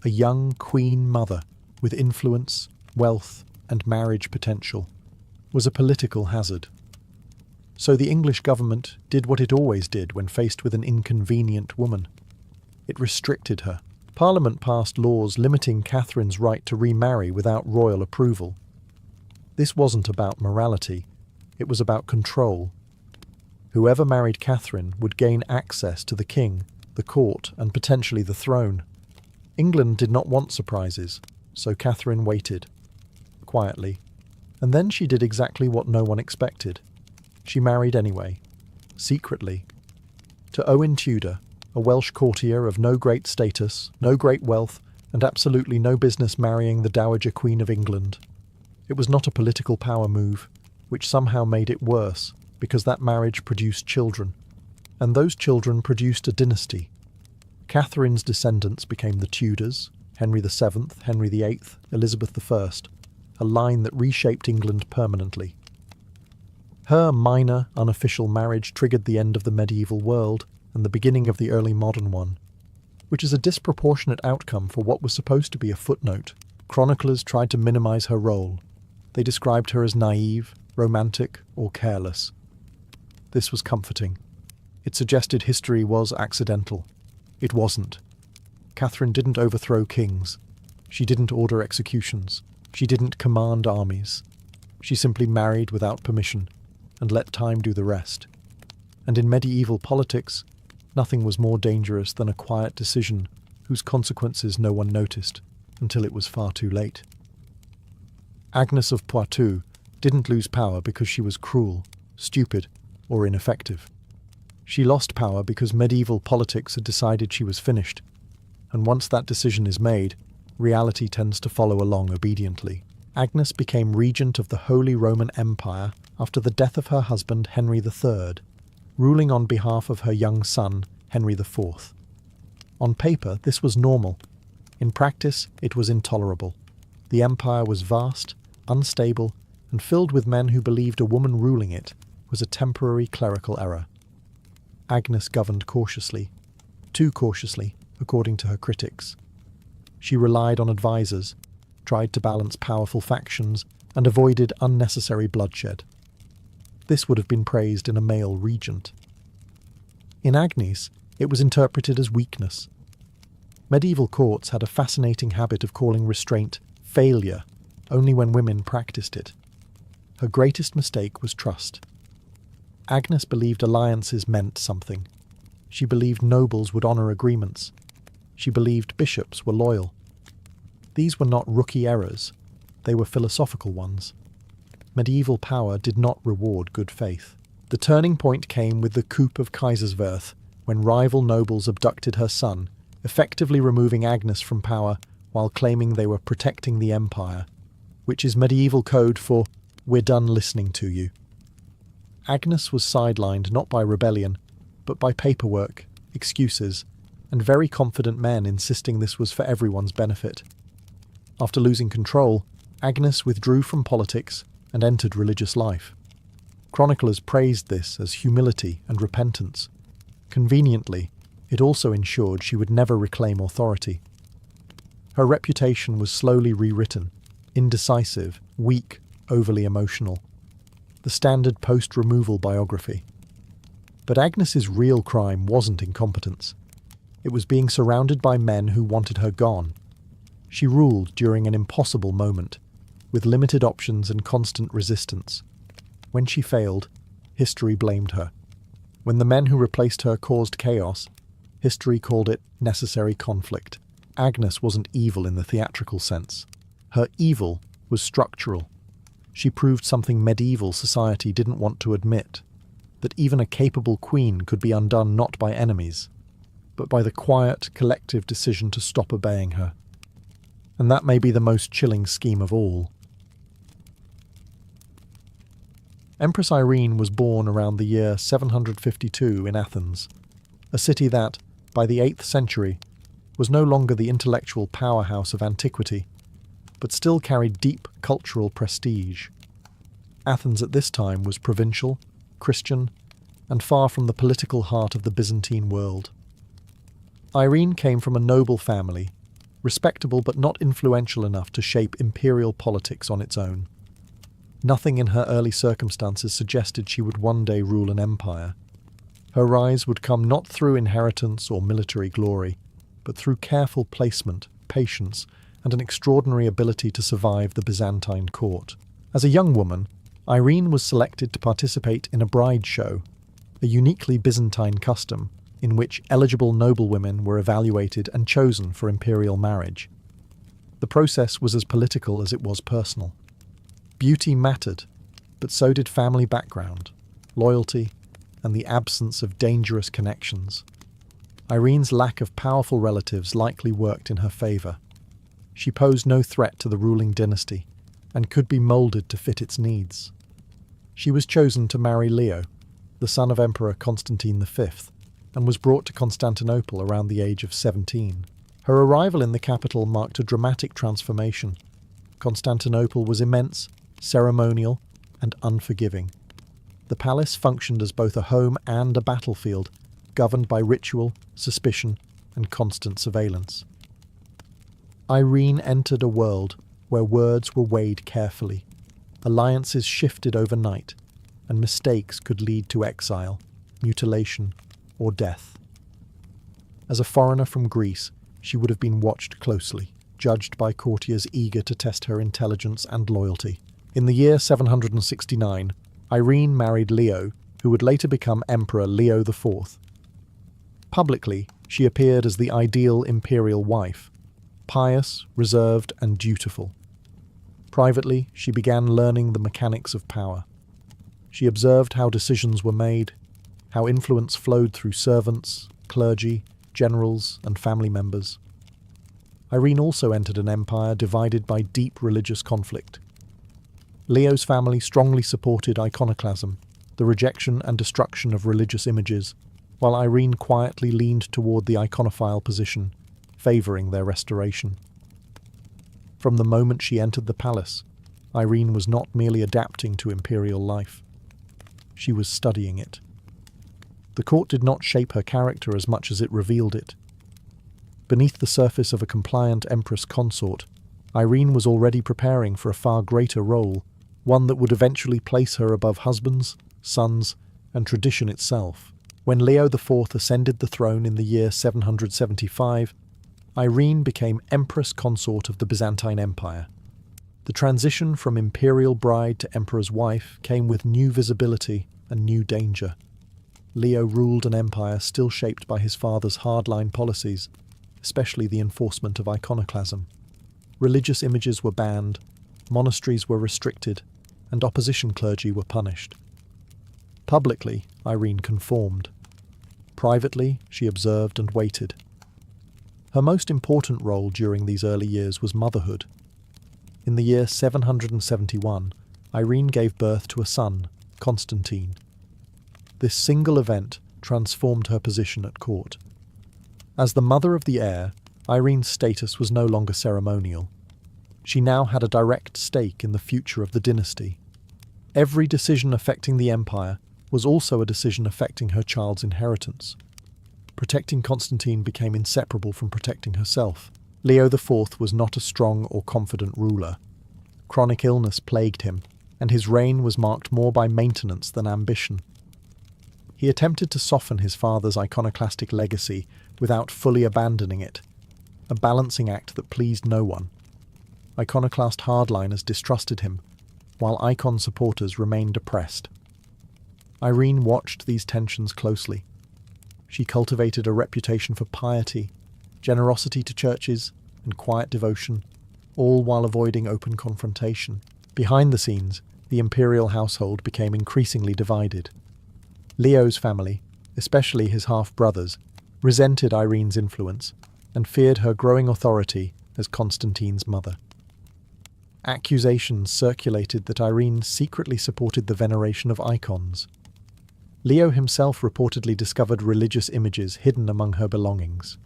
[SPEAKER 1] A young queen mother with influence, wealth, and marriage potential was a political hazard. So the English government did what it always did when faced with an inconvenient woman. It restricted her. Parliament passed laws limiting Catherine's right to remarry without royal approval. This wasn't about morality, it was about control. Whoever married Catherine would gain access to the king, the court, and potentially the throne. England did not want surprises, so Catherine waited, quietly. And then she did exactly what no one expected. She married anyway, secretly, to Owen Tudor, a Welsh courtier of no great status, no great wealth, and absolutely no business marrying the Dowager Queen of England. It was not a political power move, which somehow made it worse, because that marriage produced children, and those children produced a dynasty. Catherine's descendants became the Tudors, Henry VII, Henry VIII, Elizabeth I, a line that reshaped England permanently. Her minor, unofficial marriage triggered the end of the medieval world and the beginning of the early modern one, which is a disproportionate outcome for what was supposed to be a footnote. Chroniclers tried to minimize her role. They described her as naive, romantic, or careless. This was comforting. It suggested history was accidental. It wasn't. Catherine didn't overthrow kings. She didn't order executions. She didn't command armies. She simply married without permission and let time do the rest. And in medieval politics, nothing was more dangerous than a quiet decision whose consequences no one noticed until it was far too late. Agnes of Poitou didn't lose power because she was cruel, stupid, or ineffective. She lost power because medieval politics had decided she was finished, and once that decision is made, reality tends to follow along obediently. Agnes became regent of the Holy Roman Empire after the death of her husband Henry III, ruling on behalf of her young son Henry IV. On paper, this was normal. In practice, it was intolerable. The empire was vast, unstable, and filled with men who believed a woman ruling it was a temporary clerical error. Agnes governed cautiously, too cautiously, according to her critics. She relied on advisors, tried to balance powerful factions, and avoided unnecessary bloodshed. This would have been praised in a male regent. In Agnes, it was interpreted as weakness. Medieval courts had a fascinating habit of calling restraint failure only when women practiced it. Her greatest mistake was trust. Agnes believed alliances meant something. She believed nobles would honour agreements. She believed bishops were loyal. These were not rookie errors. They were philosophical ones. Medieval power did not reward good faith. The turning point came with the coup of Kaiserswerth, when rival nobles abducted her son, effectively removing Agnes from power while claiming they were protecting the empire, which is medieval code for "we're done listening to you." Agnes was sidelined not by rebellion, but by paperwork, excuses, and very confident men insisting this was for everyone's benefit. After losing control, Agnes withdrew from politics and entered religious life. Chroniclers praised this as humility and repentance. Conveniently, it also ensured she would never reclaim authority. Her reputation was slowly rewritten: indecisive, weak, overly emotional. The standard post-removal biography. But Agnes's real crime wasn't incompetence. It was being surrounded by men who wanted her gone. She ruled during an impossible moment, with limited options and constant resistance. When she failed, history blamed her. When the men who replaced her caused chaos, history called it necessary conflict. Agnes wasn't evil in the theatrical sense. Her evil was structural. She proved something medieval society didn't want to admit, that even a capable queen could be undone not by enemies, but by the quiet, collective decision to stop obeying her. And that may be the most chilling scheme of all. Empress Irene was born around the year 752 in Athens, a city that, by the 8th century, was no longer the intellectual powerhouse of antiquity, but still carried deep cultural prestige. Athens at this time was provincial, Christian, and far from the political heart of the Byzantine world. Irene came from a noble family, respectable but not influential enough to shape imperial politics on its own. Nothing in her early circumstances suggested she would one day rule an empire. Her rise would come not through inheritance or military glory, but through careful placement, patience, and an extraordinary ability to survive the Byzantine court. As a young woman, Irene was selected to participate in a bride show, a uniquely Byzantine custom in which eligible noblewomen were evaluated and chosen for imperial marriage. The process was as political as it was personal. Beauty mattered, but so did family background, loyalty, and the absence of dangerous connections. Irene's lack of powerful relatives likely worked in her favour. She posed no threat to the ruling dynasty, and could be moulded to fit its needs. She was chosen to marry Leo, the son of Emperor Constantine V, and was brought to Constantinople around the age of 17. Her arrival in the capital marked a dramatic transformation. Constantinople was immense, ceremonial, and unforgiving. The palace functioned as both a home and a battlefield, governed by ritual, suspicion, and constant surveillance. Irene entered a world where words were weighed carefully, alliances shifted overnight, and mistakes could lead to exile, mutilation, or death. As a foreigner from Greece, she would have been watched closely, judged by courtiers eager to test her intelligence and loyalty. In the year 769, Irene married Leo, who would later become Emperor Leo IV. Publicly, she appeared as the ideal imperial wife, pious, reserved, and dutiful. Privately, she began learning the mechanics of power. She observed how decisions were made, how influence flowed through servants, clergy, generals, and family members. Irene also entered an empire divided by deep religious conflict. Leo's family strongly supported iconoclasm, the rejection and destruction of religious images, while Irene quietly leaned toward the iconophile position, favouring their restoration. From the moment she entered the palace, Irene was not merely adapting to imperial life. She was studying it. The court did not shape her character as much as it revealed it. Beneath the surface of a compliant empress consort, Irene was already preparing for a far greater role, one that would eventually place her above husbands, sons, and tradition itself. When Leo IV ascended the throne in the year 775, Irene became empress consort of the Byzantine Empire. The transition from imperial bride to emperor's wife came with new visibility and new danger. Leo ruled an empire still shaped by his father's hardline policies, especially the enforcement of iconoclasm. Religious images were banned, monasteries were restricted, and opposition clergy were punished. Publicly, Irene conformed. Privately, she observed and waited. Her most important role during these early years was motherhood. In the year 771, Irene gave birth to a son, Constantine. This single event transformed her position at court. As the mother of the heir, Irene's status was no longer ceremonial. She now had a direct stake in the future of the dynasty. Every decision affecting the empire was also a decision affecting her child's inheritance. Protecting Constantine became inseparable from protecting herself. Leo IV was not a strong or confident ruler. Chronic illness plagued him, and his reign was marked more by maintenance than ambition. He attempted to soften his father's iconoclastic legacy without fully abandoning it, a balancing act that pleased no one. Iconoclast hardliners distrusted him, while icon supporters remained oppressed. Irene watched these tensions closely. She cultivated a reputation for piety, generosity to churches, and quiet devotion, all while avoiding open confrontation. Behind the scenes, the imperial household became increasingly divided. Leo's family, especially his half-brothers, resented Irene's influence and feared her growing authority as Constantine's mother. Accusations circulated that Irene secretly supported the veneration of icons. Leo himself reportedly discovered religious images hidden among her belongings.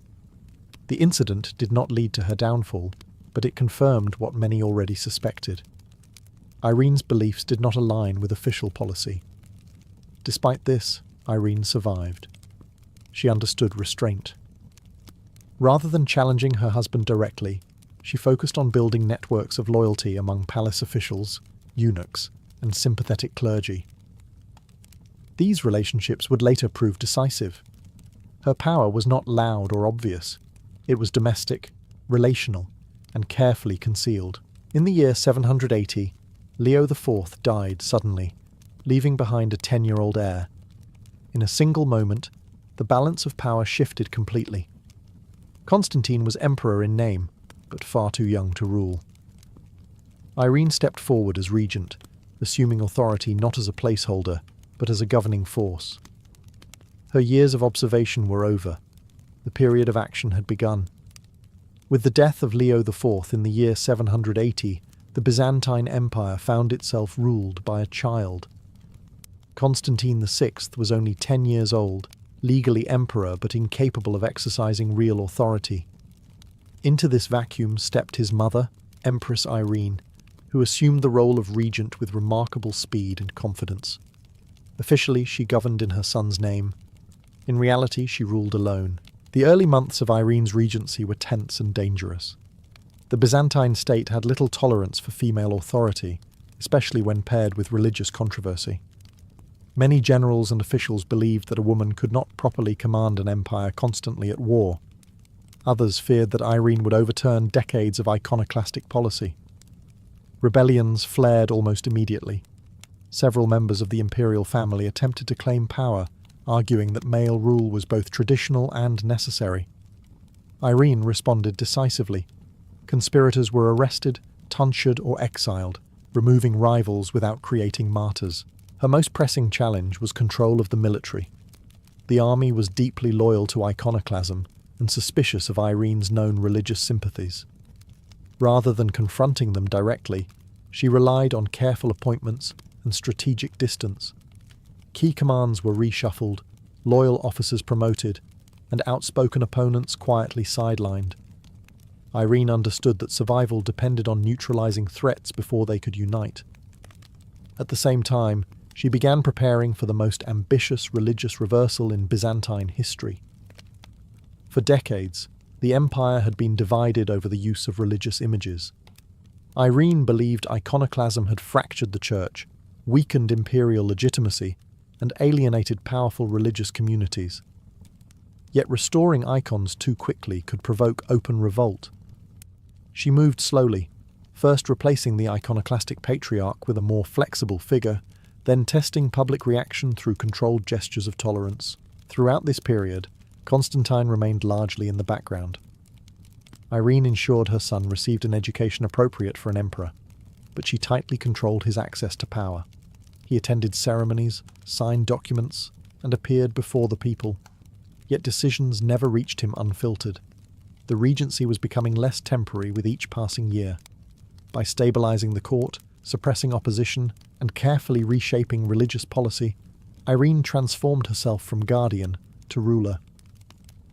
[SPEAKER 1] The incident did not lead to her downfall, but it confirmed what many already suspected. Irene's beliefs did not align with official policy. Despite this, Irene survived. She understood restraint. Rather than challenging her husband directly, she focused on building networks of loyalty among palace officials, eunuchs, and sympathetic clergy. These relationships would later prove decisive. Her power was not loud or obvious. It was domestic, relational, and carefully concealed. In the year 780, Leo IV died suddenly, leaving behind a 10-year-old heir. In a single moment, the balance of power shifted completely. Constantine was emperor in name, but far too young to rule. Irene stepped forward as regent, assuming authority not as a placeholder, but as a governing force. Her years of observation were over. The period of action had begun. With the death of Leo IV in the year 780, the Byzantine Empire found itself ruled by a child. Constantine VI was only 10 years old, legally emperor but incapable of exercising real authority. Into this vacuum stepped his mother, Empress Irene, who assumed the role of regent with remarkable speed and confidence. Officially, she governed in her son's name. In reality, she ruled alone. The early months of Irene's regency were tense and dangerous. The Byzantine state had little tolerance for female authority, especially when paired with religious controversy. Many generals and officials believed that a woman could not properly command an empire constantly at war. Others feared that Irene would overturn decades of iconoclastic policy. Rebellions flared almost immediately. Several members of the imperial family attempted to claim power, arguing that male rule was both traditional and necessary. Irene responded decisively. Conspirators were arrested, tonsured, or exiled, removing rivals without creating martyrs. Her most pressing challenge was control of the military. the army was deeply loyal to iconoclasm and suspicious of Irene's known religious sympathies. Rather than confronting them directly, she relied on careful appointments and strategic distance. Key commands were reshuffled, loyal officers promoted, and outspoken opponents quietly sidelined. Irene understood that survival depended on neutralizing threats before they could unite. At the same time, she began preparing for the most ambitious religious reversal in Byzantine history. For decades, the empire had been divided over the use of religious images. Irene believed iconoclasm had fractured the church, weakened imperial legitimacy, and alienated powerful religious communities. Yet restoring icons too quickly could provoke open revolt. She moved slowly, first replacing the iconoclastic patriarch with a more flexible figure, then testing public reaction through controlled gestures of tolerance. Throughout this period, Constantine remained largely in the background. Irene ensured her son received an education appropriate for an emperor, but she tightly controlled his access to power. He attended ceremonies, signed documents, and appeared before the people. Yet decisions never reached him unfiltered. The regency was becoming less temporary with each passing year. By stabilizing the court, suppressing opposition, and carefully reshaping religious policy, Irene transformed herself from guardian to ruler.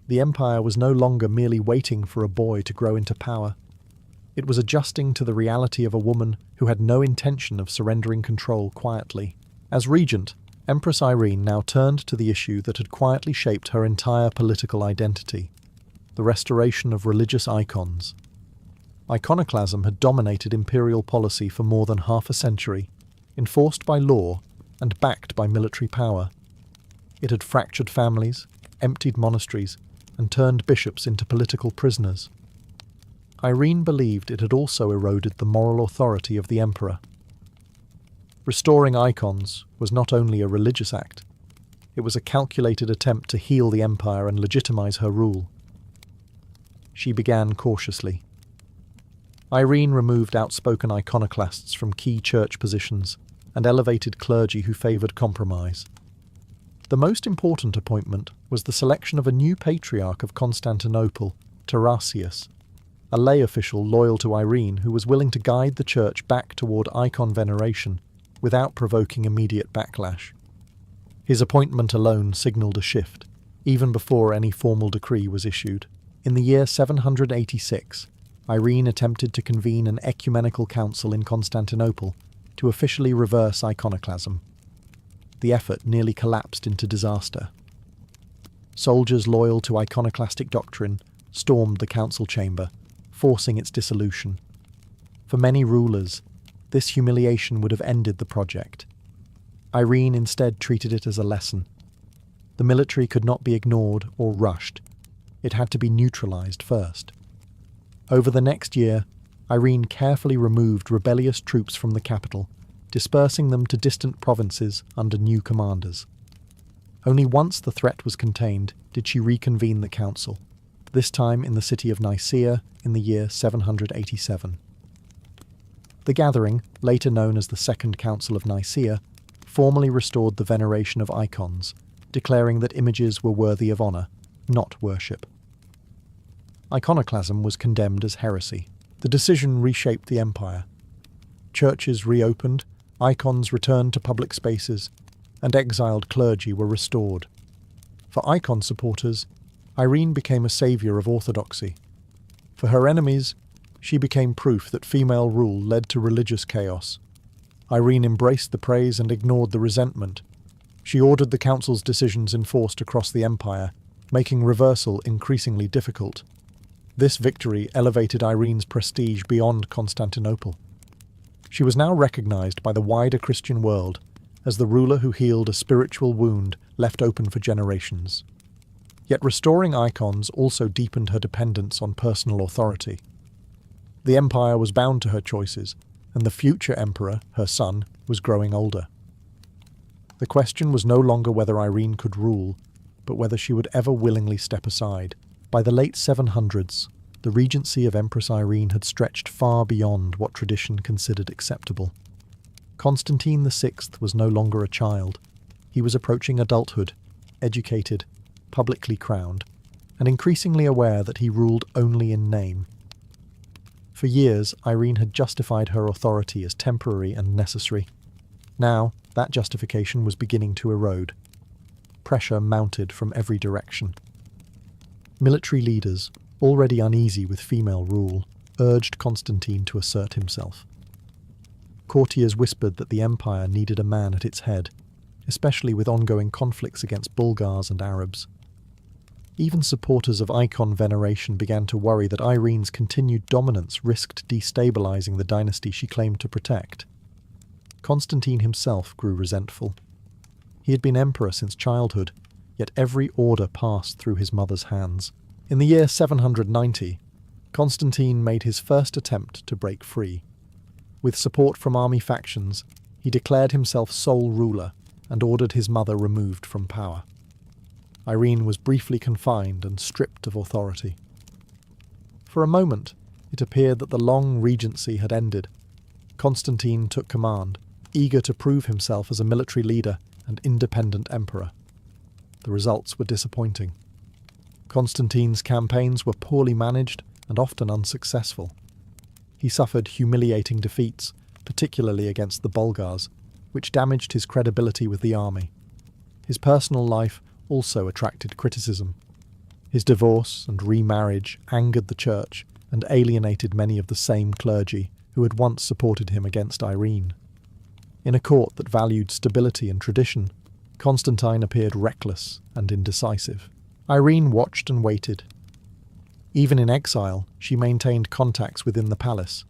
[SPEAKER 1] The empire was no longer merely waiting for a boy to grow into power. It was adjusting to the reality of a woman who had no intention of surrendering control quietly. As regent, Empress Irene now turned to the issue that had quietly shaped her entire political identity: the restoration of religious icons. Iconoclasm had dominated imperial policy for more than half a century, enforced by law and backed by military power. It had fractured families, emptied monasteries, and turned bishops into political prisoners. Irene believed it had also eroded the moral authority of the emperor. Restoring icons was not only a religious act, it was a calculated attempt to heal the empire and legitimize her rule. She began cautiously. Irene removed outspoken iconoclasts from key church positions and elevated clergy who favored compromise. The most important appointment was the selection of a new patriarch of Constantinople, Tarasius, a lay official loyal to Irene who was willing to guide the church back toward icon veneration without provoking immediate backlash. His appointment alone signaled a shift, even before any formal decree was issued. In the year 786, Irene attempted to convene an ecumenical council in Constantinople to officially reverse iconoclasm. The effort nearly collapsed into disaster. Soldiers loyal to iconoclastic doctrine stormed the council chamber, forcing its dissolution. For many rulers, this humiliation would have ended the project. Irene instead treated it as a lesson. The military could not be ignored or rushed. It had to be neutralized first. Over the next year, Irene carefully removed rebellious troops from the capital, dispersing them to distant provinces under new commanders. Only once the threat was contained did she reconvene the council, this time in the city of Nicaea in the year 787. The gathering, later known as the Second Council of Nicaea, formally restored the veneration of icons, declaring that images were worthy of honor, not worship. Iconoclasm was condemned as heresy. The decision reshaped the empire. Churches reopened, icons returned to public spaces, and exiled clergy were restored. For icon supporters, Irene became a savior of orthodoxy. For her enemies, she became proof that female rule led to religious chaos. Irene embraced the praise and ignored the resentment. She ordered the council's decisions enforced across the empire, making reversal increasingly difficult. This victory elevated Irene's prestige beyond Constantinople. She was now recognized by the wider Christian world as the ruler who healed a spiritual wound left open for generations. Yet restoring icons also deepened her dependence on personal authority. The empire was bound to her choices, and the future emperor, her son, was growing older. The question was no longer whether Irene could rule, but whether she would ever willingly step aside. By the late 700s, the regency of Empress Irene had stretched far beyond what tradition considered acceptable. Constantine VI was no longer a child. He was approaching adulthood, educated, publicly crowned, and increasingly aware that he ruled only in name. For years, Irene had justified her authority as temporary and necessary. Now, that justification was beginning to erode. Pressure mounted from every direction. Military leaders, already uneasy with female rule, urged Constantine to assert himself. Courtiers whispered that the empire needed a man at its head, especially with ongoing conflicts against Bulgars and Arabs. Even supporters of icon veneration began to worry that Irene's continued dominance risked destabilizing the dynasty she claimed to protect. Constantine himself grew resentful. He had been emperor since childhood, yet every order passed through his mother's hands. In the year 790, Constantine made his first attempt to break free. With support from army factions, he declared himself sole ruler and ordered his mother removed from power. Irene was briefly confined and stripped of authority. For a moment, it appeared that the long regency had ended. Constantine took command, eager to prove himself as a military leader and independent emperor. The results were disappointing. Constantine's campaigns were poorly managed and often unsuccessful. He suffered humiliating defeats, particularly against the Bulgars, which damaged his credibility with the army. His personal life also attracted criticism. His divorce and remarriage angered the church and alienated many of the same clergy who had once supported him against Irene. In a court that valued stability and tradition, Constantine appeared reckless and indecisive. Irene watched and waited. Even in exile, she maintained contacts within the palace.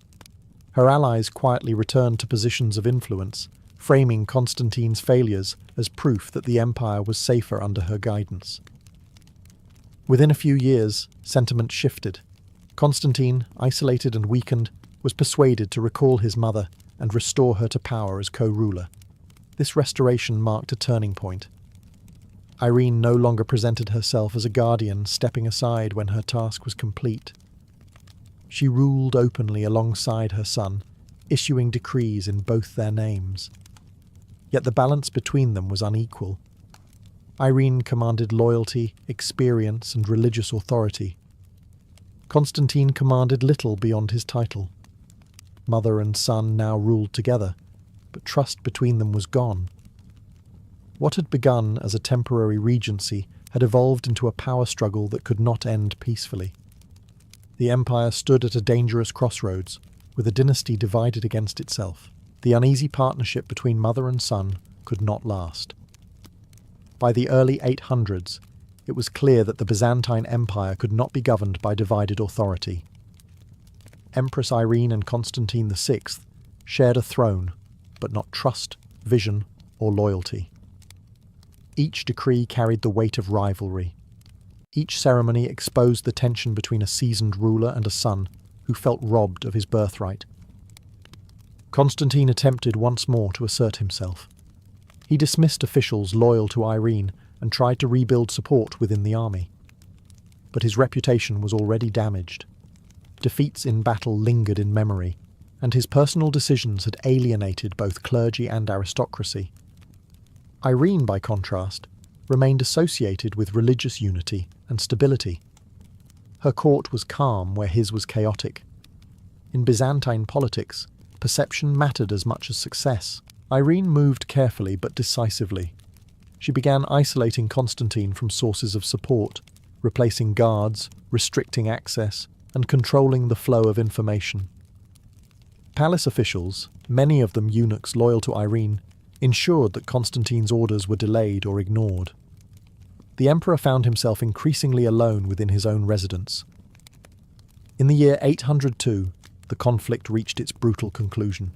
[SPEAKER 1] Her allies quietly returned to positions of influence, framing Constantine's failures as proof that the empire was safer under her guidance. Within a few years, sentiment shifted. Constantine, isolated and weakened, was persuaded to recall his mother and restore her to power as co-ruler. This restoration marked a turning point. Irene no longer presented herself as a guardian, stepping aside when her task was complete. She ruled openly alongside her son, issuing decrees in both their names. Yet the balance between them was unequal. Irene commanded loyalty, experience, and religious authority. Constantine commanded little beyond his title. Mother and son now ruled together, but trust between them was gone. What had begun as a temporary regency had evolved into a power struggle that could not end peacefully. The empire stood at a dangerous crossroads, with a dynasty divided against itself. The uneasy partnership between mother and son could not last. By the early 800s, it was clear that the Byzantine Empire could not be governed by divided authority. Empress Irene and Constantine VI shared a throne, but not trust, vision, or loyalty. Each decree carried the weight of rivalry. Each ceremony exposed the tension between a seasoned ruler and a son who felt robbed of his birthright. Constantine attempted once more to assert himself. He dismissed officials loyal to Irene and tried to rebuild support within the army. But his reputation was already damaged. Defeats in battle lingered in memory, and his personal decisions had alienated both clergy and aristocracy. Irene, by contrast, remained associated with religious unity and stability. Her court was calm where his was chaotic. In Byzantine politics, perception mattered as much as success. Irene moved carefully but decisively. She began isolating Constantine from sources of support, replacing guards, restricting access, and controlling the flow of information. Palace officials, many of them eunuchs loyal to Irene, ensured that Constantine's orders were delayed or ignored. The emperor found himself increasingly alone within his own residence. In the year 802, the conflict reached its brutal conclusion.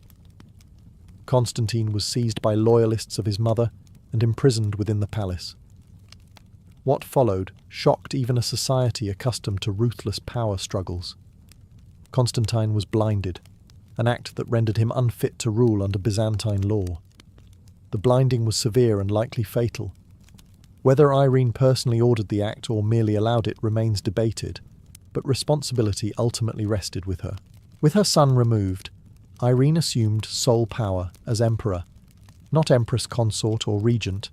[SPEAKER 1] Constantine was seized by loyalists of his mother and imprisoned within the palace. What followed shocked even a society accustomed to ruthless power struggles. Constantine was blinded, an act that rendered him unfit to rule under Byzantine law. The blinding was severe and likely fatal. Whether Irene personally ordered the act or merely allowed it remains debated, but responsibility ultimately rested with her. With her son removed, Irene assumed sole power as emperor, not empress consort or regent.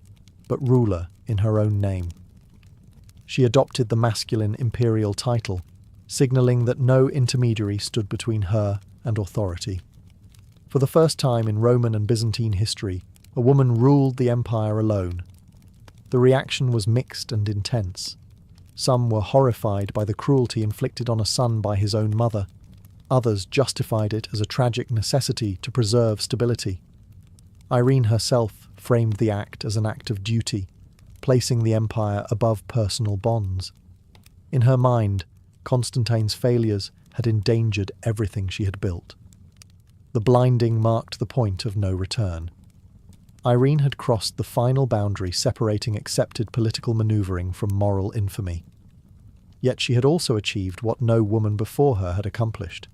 [SPEAKER 1] but ruler in her own name. She adopted the masculine imperial title, signalling that no intermediary stood between her and authority. For the first time in Roman and Byzantine history, a woman ruled the empire alone. The reaction was mixed and intense. Some were horrified by the cruelty inflicted on a son by his own mother. Others justified it as a tragic necessity to preserve stability. Irene herself framed the act as an act of duty, placing the empire above personal bonds. In her mind, Constantine's failures had endangered everything she had built. The blinding marked the point of no return. Irene had crossed the final boundary separating accepted political manoeuvring from moral infamy. Yet she had also achieved what no woman before her had accomplished: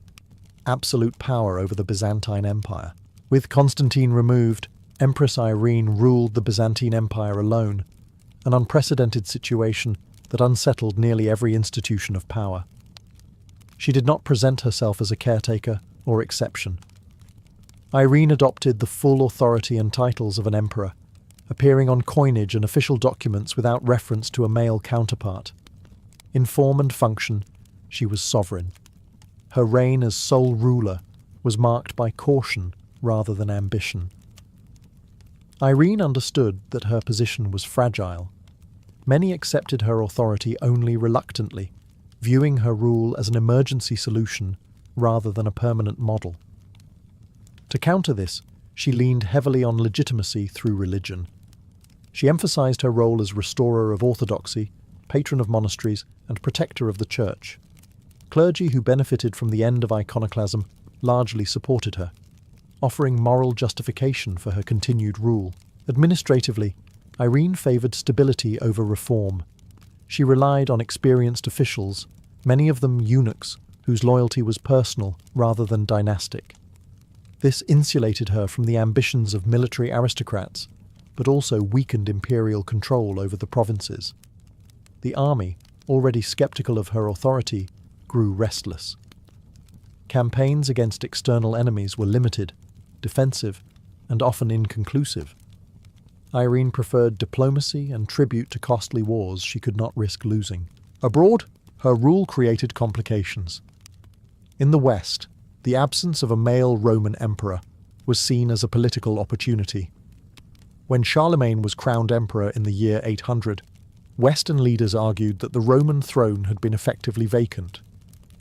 [SPEAKER 1] absolute power over the Byzantine Empire. With Constantine removed, Empress Irene ruled the Byzantine Empire alone, an unprecedented situation that unsettled nearly every institution of power. She did not present herself as a caretaker or exception. Irene adopted the full authority and titles of an emperor, appearing on coinage and official documents without reference to a male counterpart. In form and function, she was sovereign. Her reign as sole ruler was marked by caution rather than ambition. Irene understood that her position was fragile. Many accepted her authority only reluctantly, viewing her rule as an emergency solution rather than a permanent model. To counter this, she leaned heavily on legitimacy through religion. She emphasized her role as restorer of orthodoxy, patron of monasteries, and protector of the church. Clergy who benefited from the end of iconoclasm largely supported her, offering moral justification for her continued rule. Administratively, Irene favored stability over reform. She relied on experienced officials, many of them eunuchs, whose loyalty was personal rather than dynastic. This insulated her from the ambitions of military aristocrats, but also weakened imperial control over the provinces. The army, already skeptical of her authority, grew restless. Campaigns against external enemies were limited, defensive, and often inconclusive. Irene preferred diplomacy and tribute to costly wars she could not risk losing. Abroad, her rule created complications. In the West, the absence of a male Roman emperor was seen as a political opportunity. When Charlemagne was crowned emperor in the year 800, Western leaders argued that the Roman throne had been effectively vacant.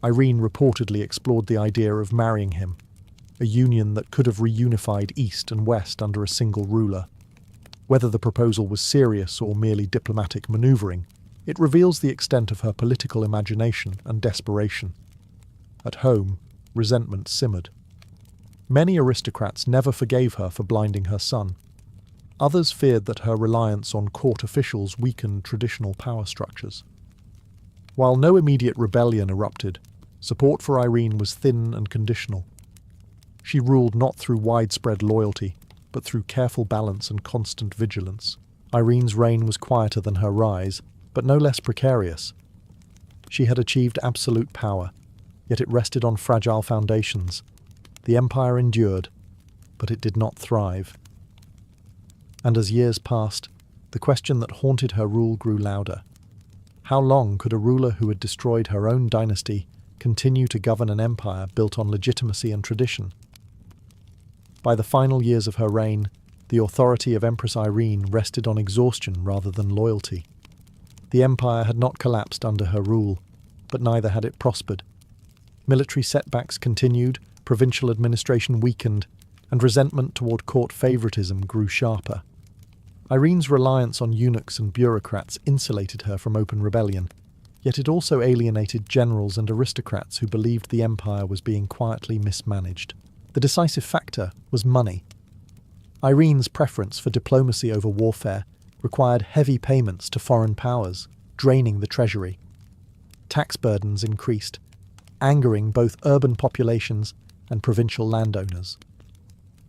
[SPEAKER 1] Irene reportedly explored the idea of marrying him, a union that could have reunified East and West under a single ruler. Whether the proposal was serious or merely diplomatic maneuvering, it reveals the extent of her political imagination and desperation. At home, resentment simmered. Many aristocrats never forgave her for blinding her son. Others feared that her reliance on court officials weakened traditional power structures. While no immediate rebellion erupted, support for Irene was thin and conditional. She ruled not through widespread loyalty, but through careful balance and constant vigilance. Irene's reign was quieter than her rise, but no less precarious. She had achieved absolute power, yet it rested on fragile foundations. The empire endured, but it did not thrive. And as years passed, the question that haunted her rule grew louder. How long could a ruler who had destroyed her own dynasty continue to govern an empire built on legitimacy and tradition? By the final years of her reign, the authority of Empress Irene rested on exhaustion rather than loyalty. The empire had not collapsed under her rule, but neither had it prospered. Military setbacks continued, provincial administration weakened, and resentment toward court favoritism grew sharper. Irene's reliance on eunuchs and bureaucrats insulated her from open rebellion, yet it also alienated generals and aristocrats who believed the empire was being quietly mismanaged. The decisive factor was money. Irene's preference for diplomacy over warfare required heavy payments to foreign powers, draining the treasury. Tax burdens increased, angering both urban populations and provincial landowners.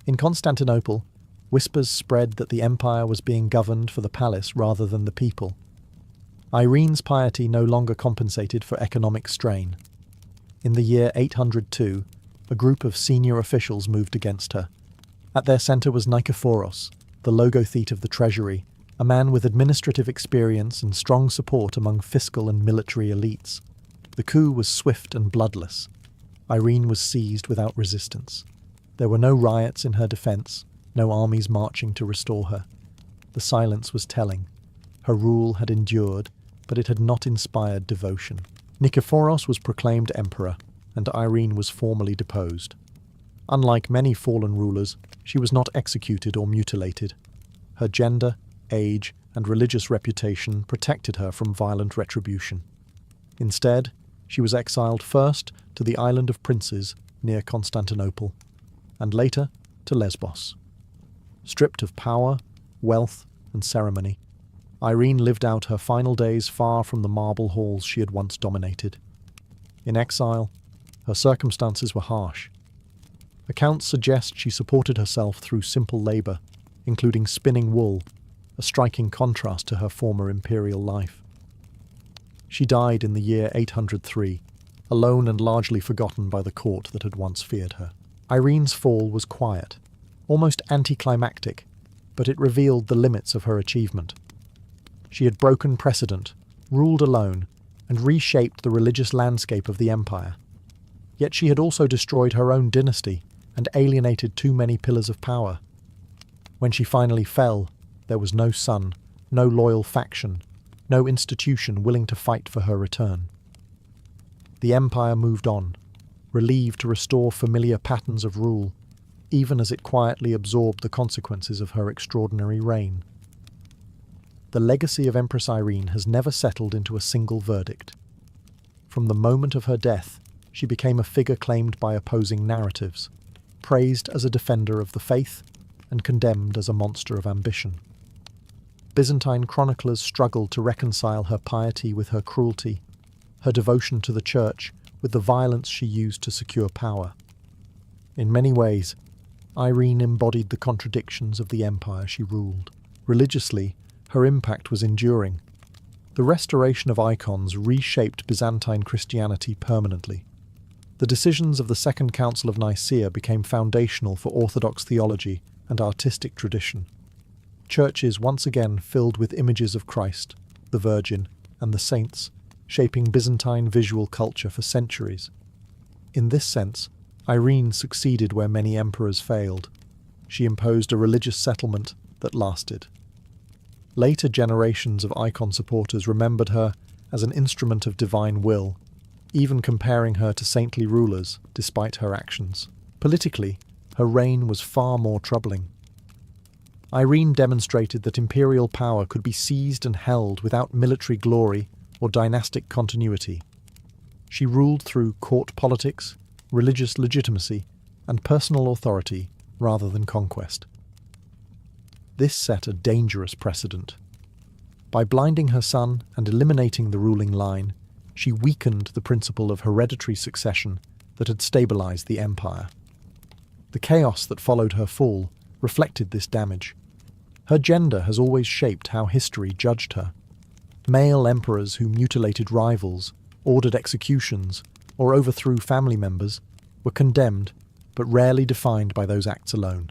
[SPEAKER 1] In Constantinople, whispers spread that the empire was being governed for the palace rather than the people. Irene's piety no longer compensated for economic strain. In the year 802, a group of senior officials moved against her. At their centre was Nikephoros, the logothete of the treasury, a man with administrative experience and strong support among fiscal and military elites. The coup was swift and bloodless. Irene was seized without resistance. There were no riots in her defense, no armies marching to restore her. The silence was telling. Her rule had endured, but it had not inspired devotion. Nikephoros was proclaimed emperor, and Irene was formally deposed. Unlike many fallen rulers, she was not executed or mutilated. Her gender, age, and religious reputation protected her from violent retribution. Instead, she was exiled first to the island of Princes near Constantinople, and later to Lesbos. Stripped of power, wealth, and ceremony, Irene lived out her final days far from the marble halls she had once dominated. In exile, her circumstances were harsh. Accounts suggest she supported herself through simple labour, including spinning wool, a striking contrast to her former imperial life. She died in the year 803, alone and largely forgotten by the court that had once feared her. Irene's fall was quiet, almost anticlimactic, but it revealed the limits of her achievement. She had broken precedent, ruled alone, and reshaped the religious landscape of the empire. Yet she had also destroyed her own dynasty and alienated too many pillars of power. When she finally fell, there was no son, no loyal faction, no institution willing to fight for her return. The empire moved on, relieved to restore familiar patterns of rule, even as it quietly absorbed the consequences of her extraordinary reign. The legacy of Empress Irene has never settled into a single verdict. From the moment of her death, she became a figure claimed by opposing narratives, praised as a defender of the faith, and condemned as a monster of ambition. Byzantine chroniclers struggled to reconcile her piety with her cruelty, her devotion to the church with the violence she used to secure power. In many ways, Irene embodied the contradictions of the empire she ruled. Religiously, her impact was enduring. The restoration of icons reshaped Byzantine Christianity permanently. The decisions of the Second Council of Nicaea became foundational for Orthodox theology and artistic tradition. Churches once again filled with images of Christ, the Virgin, and the saints, shaping Byzantine visual culture for centuries. In this sense, Irene succeeded where many emperors failed. She imposed a religious settlement that lasted. Later generations of icon supporters remembered her as an instrument of divine will, even comparing her to saintly rulers despite her actions. Politically, her reign was far more troubling. Irene demonstrated that imperial power could be seized and held without military glory or dynastic continuity. She ruled through court politics, religious legitimacy, and personal authority rather than conquest. This set a dangerous precedent. By blinding her son and eliminating the ruling line, she weakened the principle of hereditary succession that had stabilized the empire. The chaos that followed her fall reflected this damage. Her gender has always shaped how history judged her. Male emperors who mutilated rivals, ordered executions, or overthrew family members were condemned, but rarely defined by those acts alone.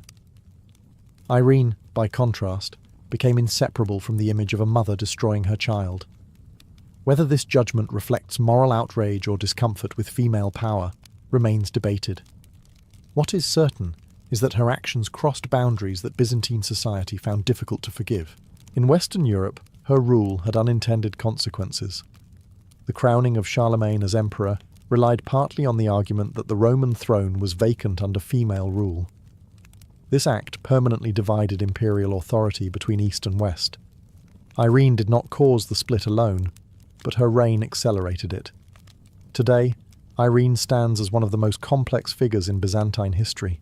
[SPEAKER 1] Irene, by contrast, became inseparable from the image of a mother destroying her child. Whether this judgment reflects moral outrage or discomfort with female power remains debated. What is certain is that her actions crossed boundaries that Byzantine society found difficult to forgive. In Western Europe, her rule had unintended consequences. The crowning of Charlemagne as emperor relied partly on the argument that the Roman throne was vacant under female rule. This act permanently divided imperial authority between East and West. Irene did not cause the split alone, but her reign accelerated it. Today, Irene stands as one of the most complex figures in Byzantine history.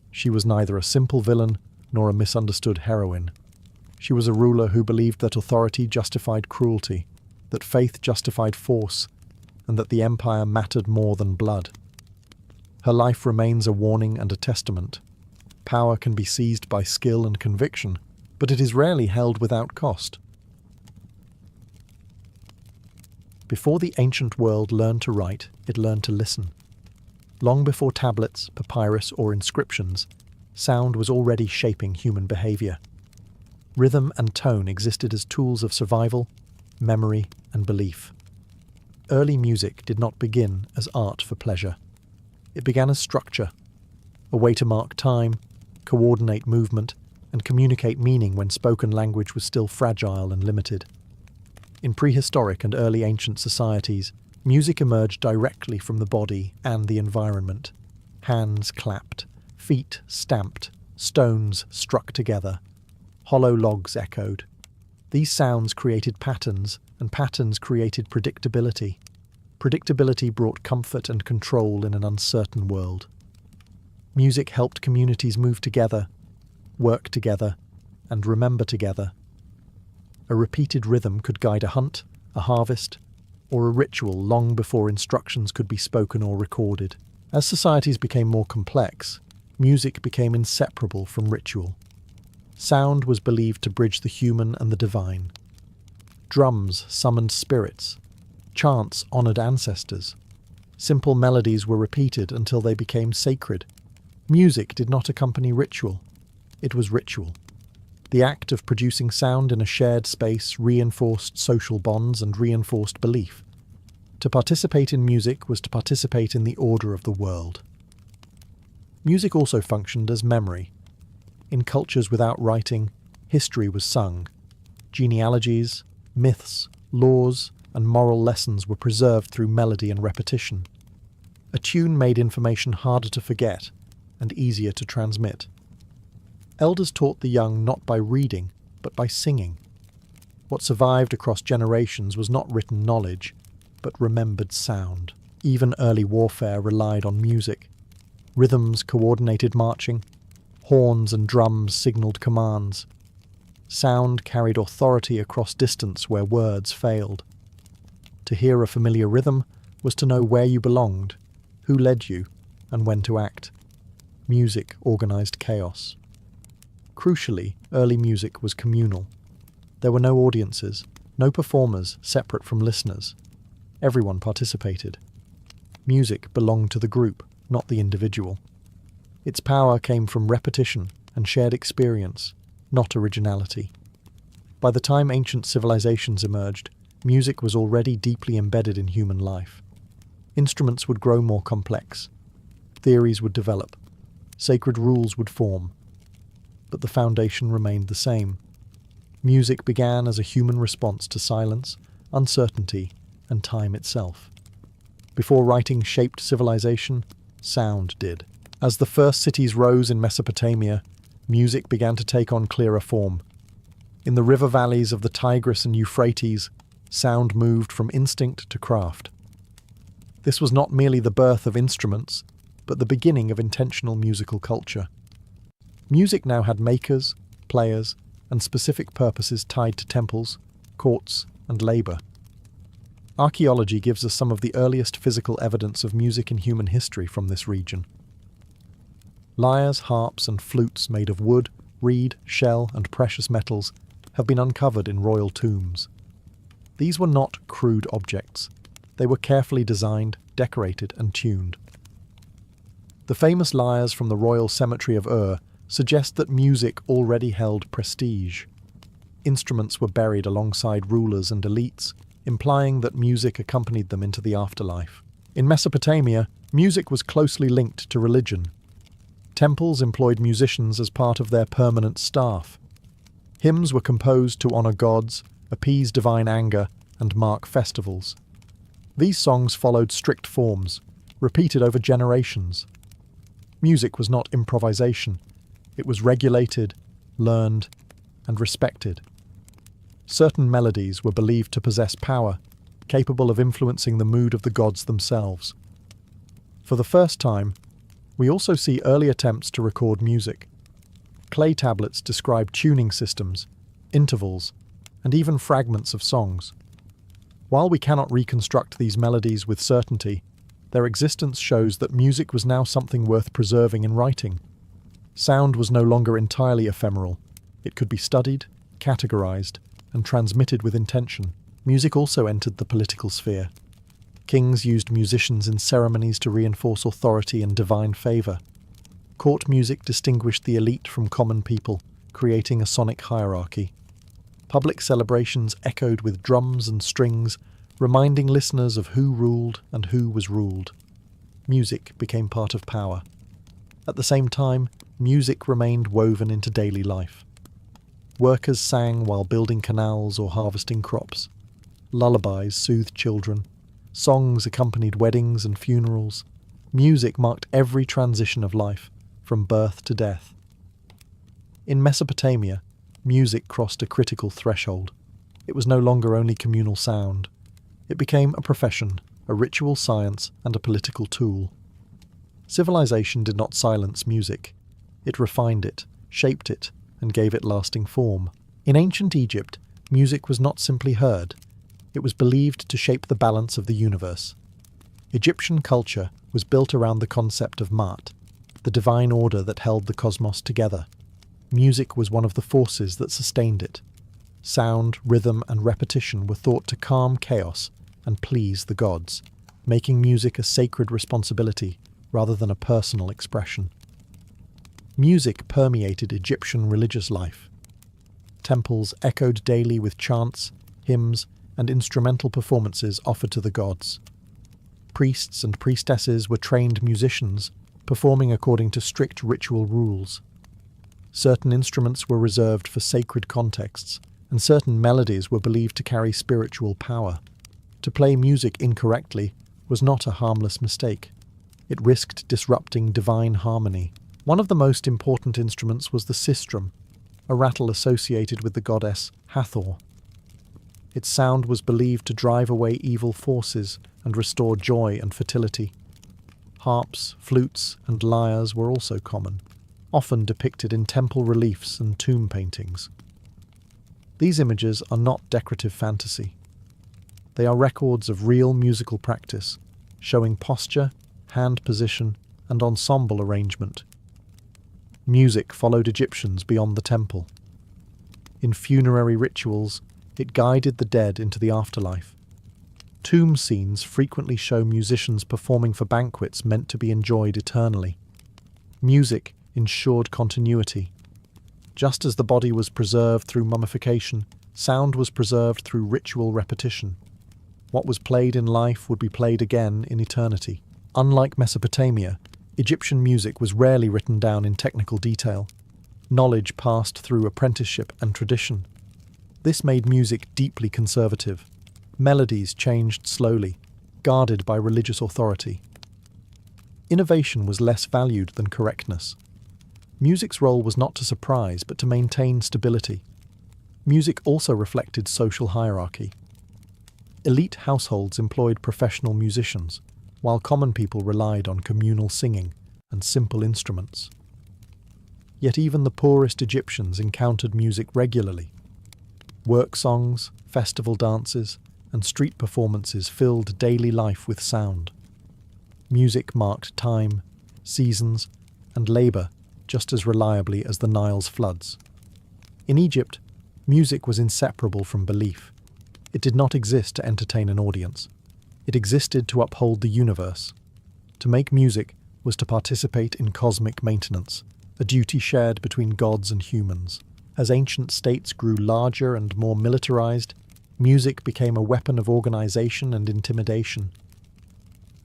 [SPEAKER 1] She was neither a simple villain nor a misunderstood heroine. She was a ruler who believed that authority justified cruelty, that faith justified force, and that the empire mattered more than blood. Her life remains a warning and a testament. Power can be seized by skill and conviction, but it is rarely held without cost. Before the ancient world learned to write, it learned to listen. Long before tablets, papyrus, or inscriptions, sound was already shaping human behavior. Rhythm and tone existed as tools of survival, memory, and belief. Early music did not begin as art for pleasure. It began as structure, a way to mark time, coordinate movement, and communicate meaning when spoken language was still fragile and limited. In prehistoric and early ancient societies, music emerged directly from the body and the environment. Hands clapped, feet stamped, stones struck together. Hollow logs echoed. These sounds created patterns, and patterns created predictability. Predictability brought comfort and control in an uncertain world. Music helped communities move together, work together, and remember together. A repeated rhythm could guide a hunt, a harvest, or a ritual long before instructions could be spoken or recorded. As societies became more complex, music became inseparable from ritual. Sound was believed to bridge the human and the divine. Drums summoned spirits. Chants honoured ancestors. Simple melodies were repeated until they became sacred. Music did not accompany ritual. It was ritual. The act of producing sound in a shared space reinforced social bonds and reinforced belief. To participate in music was to participate in the order of the world. Music also functioned as memory. In cultures without writing, history was sung. Genealogies, myths, laws, and moral lessons were preserved through melody and repetition. A tune made information harder to forget and easier to transmit. Elders taught the young not by reading, but by singing. What survived across generations was not written knowledge, but remembered sound. Even early warfare relied on music. Rhythms coordinated marching. Horns and drums signalled commands. Sound carried authority across distance where words failed. To hear a familiar rhythm was to know where you belonged, who led you, and when to act. Music organised chaos. Crucially, early music was communal. There were no audiences, no performers separate from listeners. Everyone participated. Music belonged to the group, not the individual. Its power came from repetition and shared experience, not originality. By the time ancient civilizations emerged, music was already deeply embedded in human life. Instruments would grow more complex. Theories would develop. Sacred rules would form. But the foundation remained the same. Music began as a human response to silence, uncertainty, and time itself. Before writing shaped civilization, sound did. As the first cities rose in Mesopotamia, music began to take on clearer form. In the river valleys of the Tigris and Euphrates, sound moved from instinct to craft. This was not merely the birth of instruments, but the beginning of intentional musical culture. Music now had makers, players, and specific purposes tied to temples, courts, and labour. Archaeology gives us some of the earliest physical evidence of music in human history from this region. Lyres, harps, and flutes made of wood, reed, shell, and precious metals have been uncovered in royal tombs. These were not crude objects. They were carefully designed, decorated, and tuned. The famous lyres from the royal cemetery of Ur suggest that music already held prestige. Instruments were buried alongside rulers and elites, implying that music accompanied them into the afterlife. In Mesopotamia, music was closely linked to religion. Temples employed musicians as part of their permanent staff. Hymns were composed to honour gods, appease divine anger, and mark festivals. These songs followed strict forms, repeated over generations. Music was not improvisation. It was regulated, learned, and respected. Certain melodies were believed to possess power, capable of influencing the mood of the gods themselves. For the first time, we also see early attempts to record music. Clay tablets describe tuning systems, intervals, and even fragments of songs. While we cannot reconstruct these melodies with certainty, their existence shows that music was now something worth preserving in writing. Sound was no longer entirely ephemeral. It could be studied, categorized, and transmitted with intention. Music also entered the political sphere. Kings used musicians in ceremonies to reinforce authority and divine favor. Court music distinguished the elite from common people, creating a sonic hierarchy. Public celebrations echoed with drums and strings, reminding listeners of who ruled and who was ruled. Music became part of power. At the same time, music remained woven into daily life. Workers sang while building canals or harvesting crops. Lullabies soothed children. Songs accompanied weddings and funerals. Music marked every transition of life, from birth to death. In Mesopotamia, music crossed a critical threshold. It was no longer only communal sound. It became a profession, a ritual science, and a political tool. Civilization did not silence music. It refined it, shaped it, and gave it lasting form. In ancient Egypt, music was not simply heard. It was believed to shape the balance of the universe. Egyptian culture was built around the concept of Maat, the divine order that held the cosmos together. Music was one of the forces that sustained it. Sound, rhythm, and repetition were thought to calm chaos and please the gods, making music a sacred responsibility rather than a personal expression. Music permeated Egyptian religious life. Temples echoed daily with chants, hymns, and instrumental performances offered to the gods. Priests and priestesses were trained musicians, performing according to strict ritual rules. Certain instruments were reserved for sacred contexts, and certain melodies were believed to carry spiritual power. To play music incorrectly was not a harmless mistake. It risked disrupting divine harmony. One of the most important instruments was the sistrum, a rattle associated with the goddess Hathor. Its sound was believed to drive away evil forces and restore joy and fertility. Harps, flutes, and lyres were also common, often depicted in temple reliefs and tomb paintings. These images are not decorative fantasy. They are records of real musical practice, showing posture, hand position, and ensemble arrangement. Music followed Egyptians beyond the temple. In funerary rituals, it guided the dead into the afterlife. Tomb scenes frequently show musicians performing for banquets meant to be enjoyed eternally. Music ensured continuity. Just as the body was preserved through mummification, sound was preserved through ritual repetition. What was played in life would be played again in eternity. Unlike Mesopotamia, Egyptian music was rarely written down in technical detail. Knowledge passed through apprenticeship and tradition. This made music deeply conservative. Melodies changed slowly, guarded by religious authority. Innovation was less valued than correctness. Music's role was not to surprise, but to maintain stability. Music also reflected social hierarchy. Elite households employed professional musicians, while common people relied on communal singing and simple instruments. Yet even the poorest Egyptians encountered music regularly. Work songs, festival dances, and street performances filled daily life with sound. Music marked time, seasons, and labour just as reliably as the Nile's floods. In Egypt, music was inseparable from belief. It did not exist to entertain an audience. It existed to uphold the universe. To make music was to participate in cosmic maintenance, a duty shared between gods and humans. As ancient states grew larger and more militarized, music became a weapon of organization and intimidation.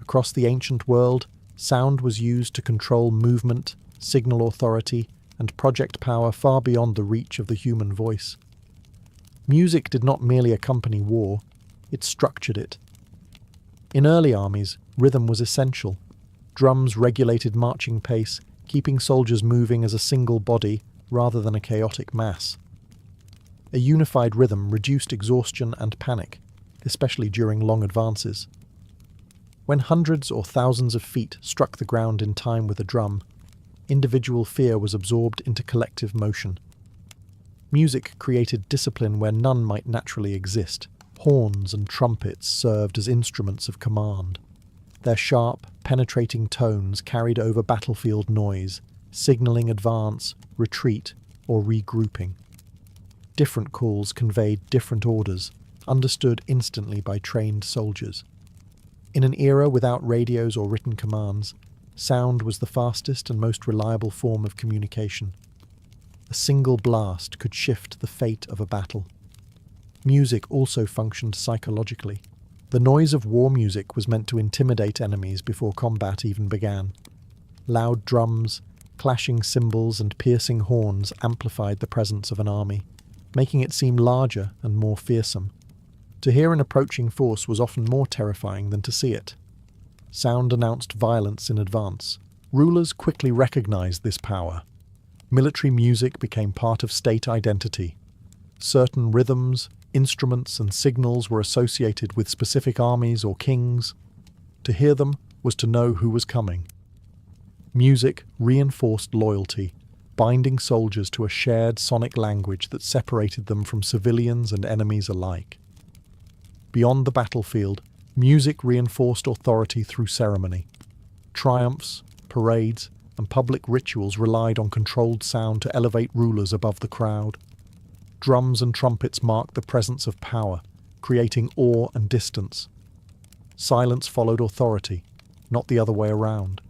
[SPEAKER 1] Across the ancient world, sound was used to control movement, signal authority, and project power far beyond the reach of the human voice. Music did not merely accompany war, it structured it. In early armies, rhythm was essential. Drums regulated marching pace, keeping soldiers moving as a single body rather than a chaotic mass. A unified rhythm reduced exhaustion and panic, especially during long advances. When hundreds or thousands of feet struck the ground in time with a drum, individual fear was absorbed into collective motion. Music created discipline where none might naturally exist. Horns and trumpets served as instruments of command. Their sharp, penetrating tones carried over battlefield noise, signaling advance, retreat, or regrouping. Different calls conveyed different orders, understood instantly by trained soldiers. In an era without radios or written commands, sound was the fastest and most reliable form of communication. A single blast could shift the fate of a battle. Music also functioned psychologically. The noise of war music was meant to intimidate enemies before combat even began. Loud drums, clashing cymbals, and piercing horns amplified the presence of an army, making it seem larger and more fearsome. To hear an approaching force was often more terrifying than to see it. Sound announced violence in advance. Rulers quickly recognized this power. Military music became part of state identity. Certain rhythms, instruments, and signals were associated with specific armies or kings. To hear them was to know who was coming. Music reinforced loyalty, binding soldiers to a shared sonic language that separated them from civilians and enemies alike. Beyond the battlefield, music reinforced authority through ceremony. Triumphs, parades, and public rituals relied on controlled sound to elevate rulers above the crowd. Drums and trumpets marked the presence of power, creating awe and distance. Silence followed authority, not the other way around.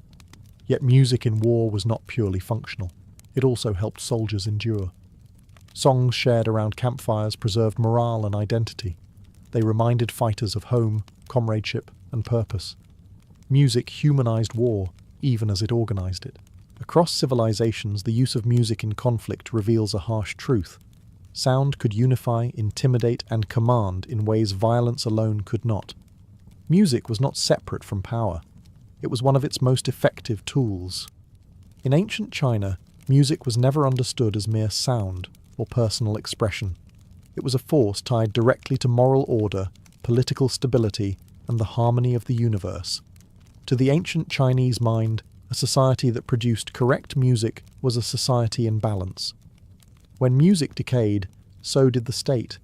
[SPEAKER 1] Yet music in war was not purely functional. It also helped soldiers endure. Songs shared around campfires preserved morale and identity. They reminded fighters of home, comradeship, and purpose. Music humanized war, even as it organized it. Across civilizations, the use of music in conflict reveals a harsh truth. Sound could unify, intimidate, and command in ways violence alone could not. Music was not separate from power. It was one of its most effective tools. In ancient China, music was never understood as mere sound or personal expression. It was a force tied directly to moral order, political stability, and the harmony of the universe. To the ancient Chinese mind, a society that produced correct music was a society in balance. When music decayed, so did the state.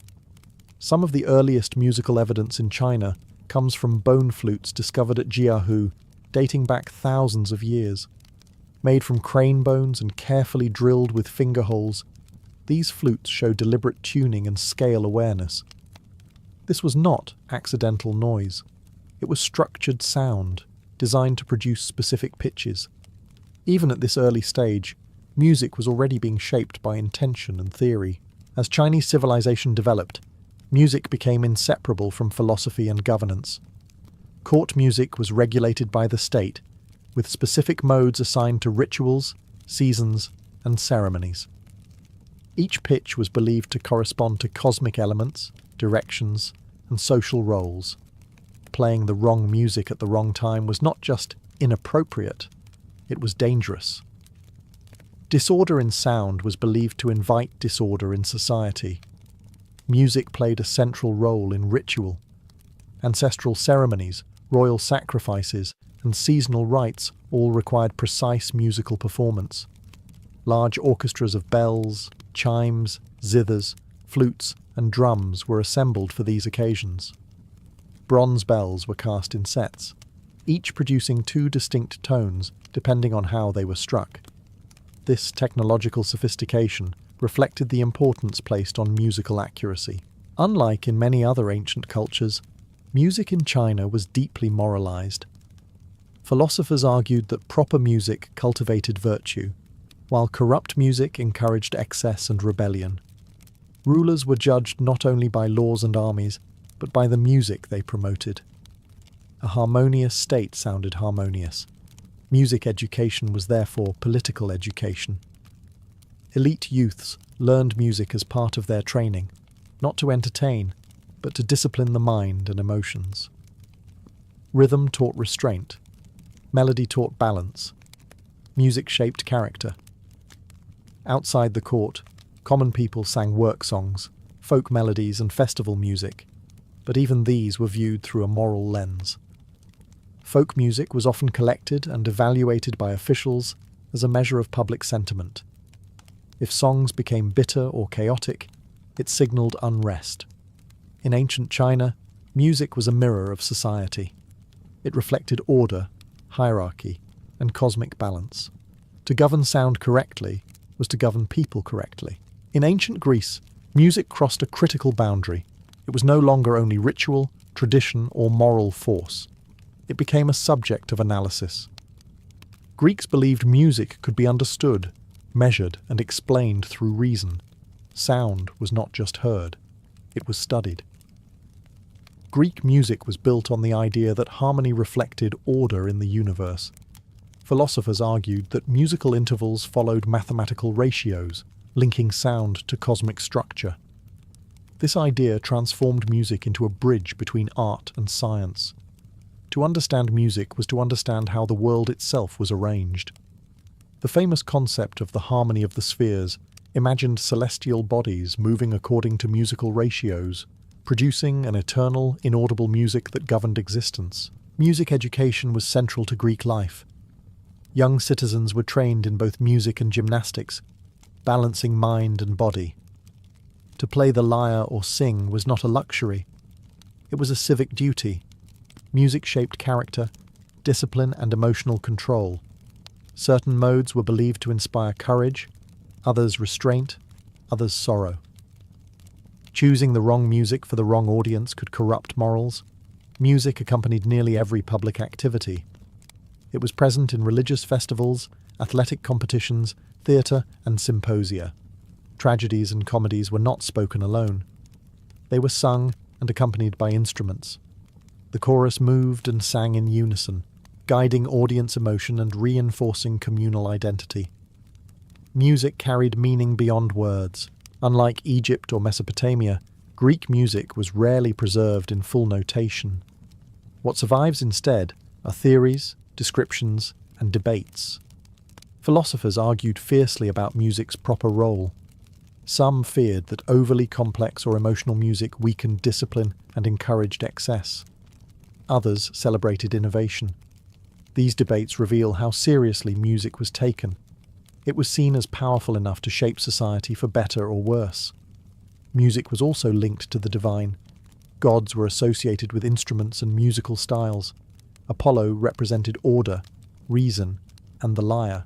[SPEAKER 1] Some of the earliest musical evidence in China comes from bone flutes discovered at Jiahu, dating back thousands of years. Made from crane bones and carefully drilled with finger holes, these flutes show deliberate tuning and scale awareness. This was not accidental noise. It was structured sound, designed to produce specific pitches. Even at this early stage, music was already being shaped by intention and theory. As Chinese civilization developed, music became inseparable from philosophy and governance. Court music was regulated by the state, with specific modes assigned to rituals, seasons, and ceremonies. Each pitch was believed to correspond to cosmic elements, directions, and social roles. Playing the wrong music at the wrong time was not just inappropriate, it was dangerous. Disorder in sound was believed to invite disorder in society. Music played a central role in ritual. Ancestral ceremonies, royal sacrifices, and seasonal rites all required precise musical performance. Large orchestras of bells, chimes, zithers, flutes, and drums were assembled for these occasions. Bronze bells were cast in sets, each producing two distinct tones depending on how they were struck. This technological sophistication reflected the importance placed on musical accuracy. Unlike in many other ancient cultures, music in China was deeply moralized. Philosophers argued that proper music cultivated virtue, while corrupt music encouraged excess and rebellion. Rulers were judged not only by laws and armies, but by the music they promoted. A harmonious state sounded harmonious. Music education was therefore political education. Elite youths learned music as part of their training, not to entertain, but to discipline the mind and emotions. Rhythm taught restraint. Melody taught balance. Music shaped character. Outside the court, common people sang work songs, folk melodies, and festival music, but even these were viewed through a moral lens. Folk music was often collected and evaluated by officials as a measure of public sentiment. If songs became bitter or chaotic, it signaled unrest. In ancient China, music was a mirror of society. It reflected order, hierarchy, and cosmic balance. To govern sound correctly was to govern people correctly. In ancient Greece, music crossed a critical boundary. It was no longer only ritual, tradition, or moral force. It became a subject of analysis. Greeks believed music could be understood, measured and explained through reason. Sound was not just heard, it was studied. Greek music was built on the idea that harmony reflected order in the universe. Philosophers argued that musical intervals followed mathematical ratios, linking sound to cosmic structure. This idea transformed music into a bridge between art and science. To understand music was to understand how the world itself was arranged. The famous concept of the harmony of the spheres imagined celestial bodies moving according to musical ratios, producing an eternal, inaudible music that governed existence. Music education was central to Greek life. Young citizens were trained in both music and gymnastics, balancing mind and body. To play the lyre or sing was not a luxury. It was a civic duty. Music shaped character, discipline, and emotional control. Certain modes were believed to inspire courage, others restraint, others sorrow. Choosing the wrong music for the wrong audience could corrupt morals. Music accompanied nearly every public activity. It was present in religious festivals, athletic competitions, theatre, and symposia. Tragedies and comedies were not spoken alone. They were sung and accompanied by instruments. The chorus moved and sang in unison, guiding audience emotion and reinforcing communal identity. Music carried meaning beyond words. Unlike Egypt or Mesopotamia, Greek music was rarely preserved in full notation. What survives instead are theories, descriptions, and debates. Philosophers argued fiercely about music's proper role. Some feared that overly complex or emotional music weakened discipline and encouraged excess. Others celebrated innovation. These debates reveal how seriously music was taken. It was seen as powerful enough to shape society for better or worse. Music was also linked to the divine. Gods were associated with instruments and musical styles. Apollo represented order, reason, and the lyre.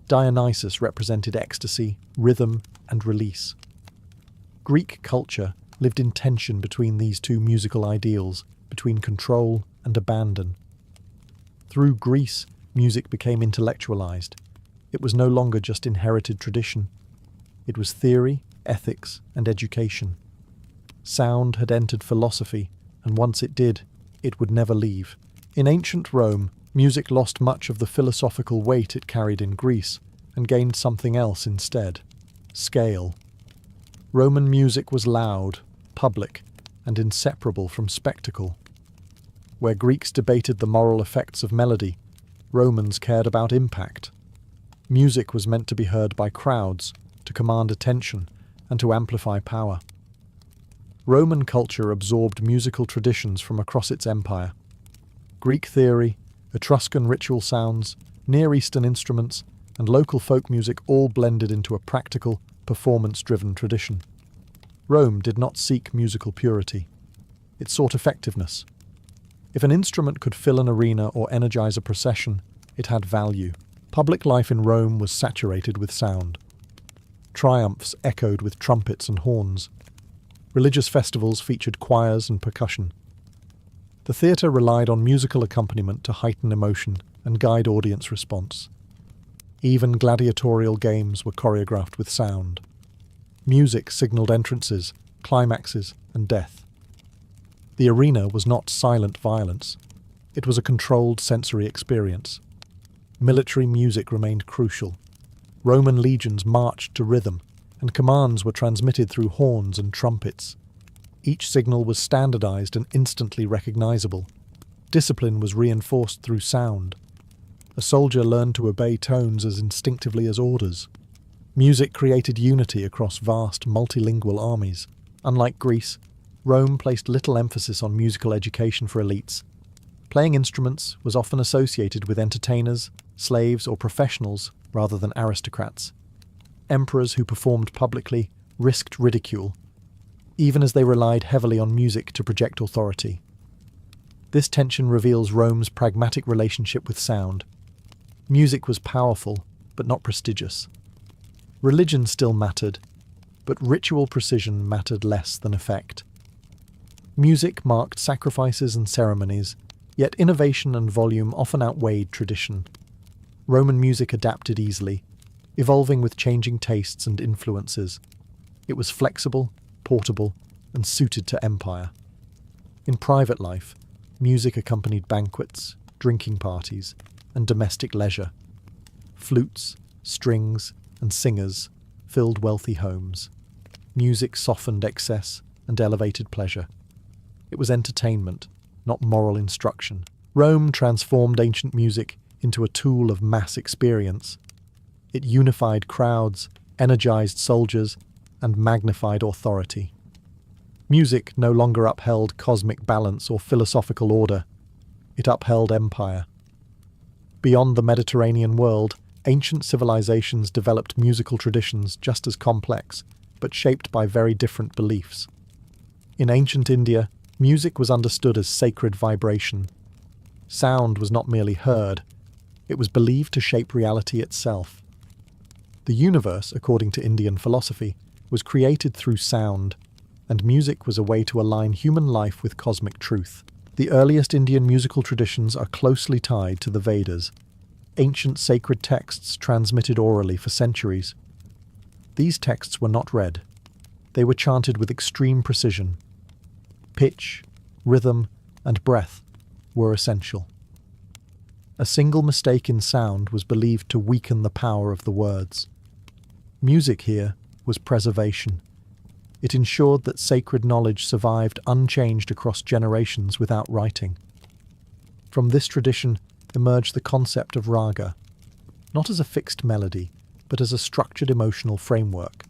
[SPEAKER 1] Dionysus represented ecstasy, rhythm, and release. Greek culture lived in tension between these two musical ideals, between control and abandon. Through Greece, music became intellectualized. It was no longer just inherited tradition. It was theory, ethics, and education. Sound had entered philosophy, and once it did, it would never leave. In ancient Rome, music lost much of the philosophical weight it carried in Greece, and gained something else instead: scale. Roman music was loud, public, and inseparable from spectacle. Where Greeks debated the moral effects of melody, Romans cared about impact. Music was meant to be heard by crowds, to command attention, and to amplify power. Roman culture absorbed musical traditions from across its empire. Greek theory, Etruscan ritual sounds, Near Eastern instruments, and local folk music all blended into a practical, performance-driven tradition. Rome did not seek musical purity. It sought effectiveness. If an instrument could fill an arena or energize a procession, it had value. Public life in Rome was saturated with sound. Triumphs echoed with trumpets and horns. Religious festivals featured choirs and percussion. The theatre relied on musical accompaniment to heighten emotion and guide audience response. Even gladiatorial games were choreographed with sound. Music signaled entrances, climaxes, and death. The arena was not silent violence. It was a controlled sensory experience. Military music remained crucial. Roman legions marched to rhythm, and commands were transmitted through horns and trumpets. Each signal was standardized and instantly recognizable. Discipline was reinforced through sound. A soldier learned to obey tones as instinctively as orders. Music created unity across vast, multilingual armies. Unlike Greece, Rome placed little emphasis on musical education for elites. Playing instruments was often associated with entertainers, slaves, or professionals rather than aristocrats. Emperors who performed publicly risked ridicule, even as they relied heavily on music to project authority. This tension reveals Rome's pragmatic relationship with sound. Music was powerful, but not prestigious. Religion still mattered, but ritual precision mattered less than effect. Music marked sacrifices and ceremonies, yet innovation and volume often outweighed tradition. Roman music adapted easily. evolving with changing tastes and influences. It was flexible, portable, and suited to empire. In private life, music accompanied banquets, drinking parties, and domestic leisure. Flutes, strings, and singers filled wealthy homes. Music softened excess and elevated pleasure. It was entertainment, not moral instruction. Rome transformed ancient music into a tool of mass experience. It unified crowds, energized soldiers, and magnified authority. Music no longer upheld cosmic balance or philosophical order. It upheld empire. Beyond the Mediterranean world, ancient civilizations developed musical traditions just as complex, but shaped by very different beliefs. In ancient India, music was understood as sacred vibration. Sound was not merely heard, it was believed to shape reality itself. The universe, according to Indian philosophy, was created through sound, and music was a way to align human life with cosmic truth. The earliest Indian musical traditions are closely tied to the Vedas, ancient sacred texts transmitted orally for centuries. These texts were not read. They were chanted with extreme precision. Pitch, rhythm, and breath were essential. A single mistake in sound was believed to weaken the power of the words. Music here was preservation. It ensured that sacred knowledge survived unchanged across generations without writing. From this tradition emerged the concept of raga, not as a fixed melody, but as a structured emotional framework.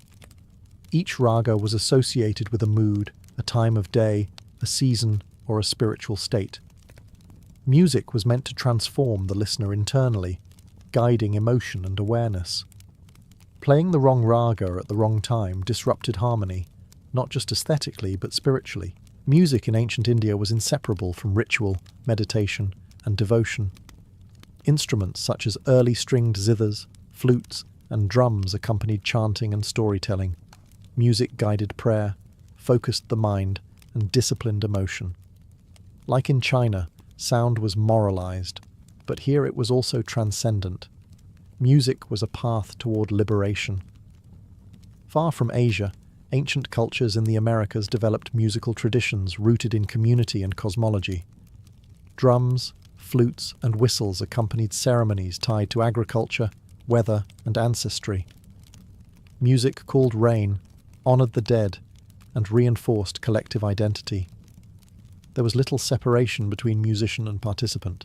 [SPEAKER 1] Each raga was associated with a mood, a time of day, a season, or a spiritual state. Music was meant to transform the listener internally, guiding emotion and awareness. Playing the wrong raga at the wrong time disrupted harmony, not just aesthetically but spiritually. Music in ancient India was inseparable from ritual, meditation, and devotion. Instruments such as early stringed zithers, flutes, and drums accompanied chanting and storytelling. Music guided prayer, focused the mind, and disciplined emotion. Like in China, sound was moralized, but here it was also transcendent. Music was a path toward liberation. Far from Asia, ancient cultures in the Americas developed musical traditions rooted in community and cosmology. Drums, flutes, and whistles accompanied ceremonies tied to agriculture, weather, and ancestry. Music called rain, honored the dead, and reinforced collective identity. There was little separation between musician and participant.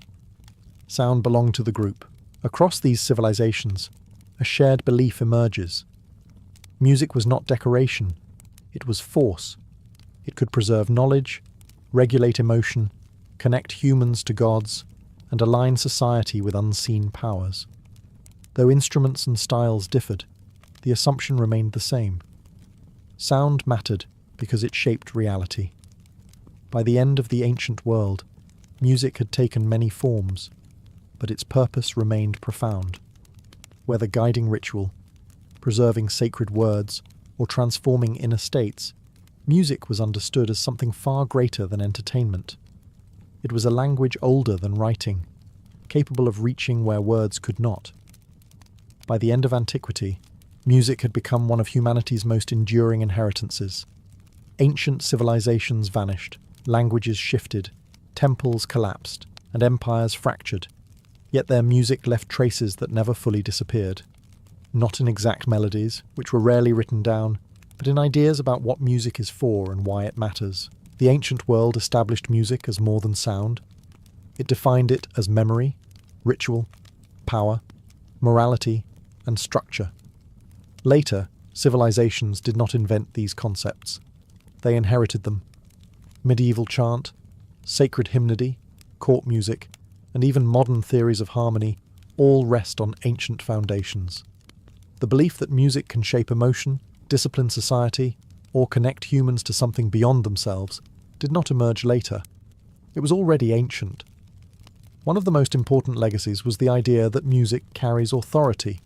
[SPEAKER 1] Sound belonged to the group. Across these civilizations, a shared belief emerges. Music was not decoration, it was force. It could preserve knowledge, regulate emotion, connect humans to gods, and align society with unseen powers. Though instruments and styles differed, the assumption remained the same. Sound mattered because it shaped reality. By the end of the ancient world, music had taken many forms, but its purpose remained profound. Whether guiding ritual, preserving sacred words, or transforming inner states, music was understood as something far greater than entertainment. It was a language older than writing, capable of reaching where words could not. By the end of antiquity, music had become one of humanity's most enduring inheritances. Ancient civilizations vanished, languages shifted, temples collapsed, and empires fractured, yet their music left traces that never fully disappeared. Not in exact melodies, which were rarely written down, but in ideas about what music is for and why it matters. The ancient world established music as more than sound. It defined it as memory, ritual, power, morality, and structure. Later, civilizations did not invent these concepts. They inherited them. Medieval chant, sacred hymnody, court music, and even modern theories of harmony all rest on ancient foundations. The belief that music can shape emotion, discipline society, or connect humans to something beyond themselves did not emerge later. It was already ancient. One of the most important legacies was the idea that music carries authority.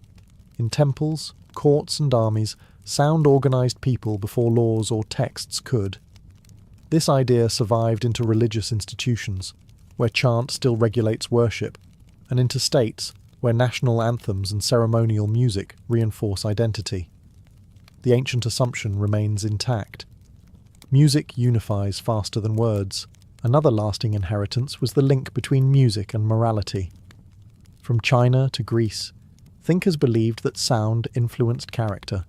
[SPEAKER 1] In temples, courts, and armies, sound organized people before laws or texts could. This idea survived into religious institutions, where chant still regulates worship, and into states, where national anthems and ceremonial music reinforce identity. The ancient assumption remains intact. Music unifies faster than words. Another lasting inheritance was the link between music and morality. From China to Greece, thinkers believed that sound influenced character.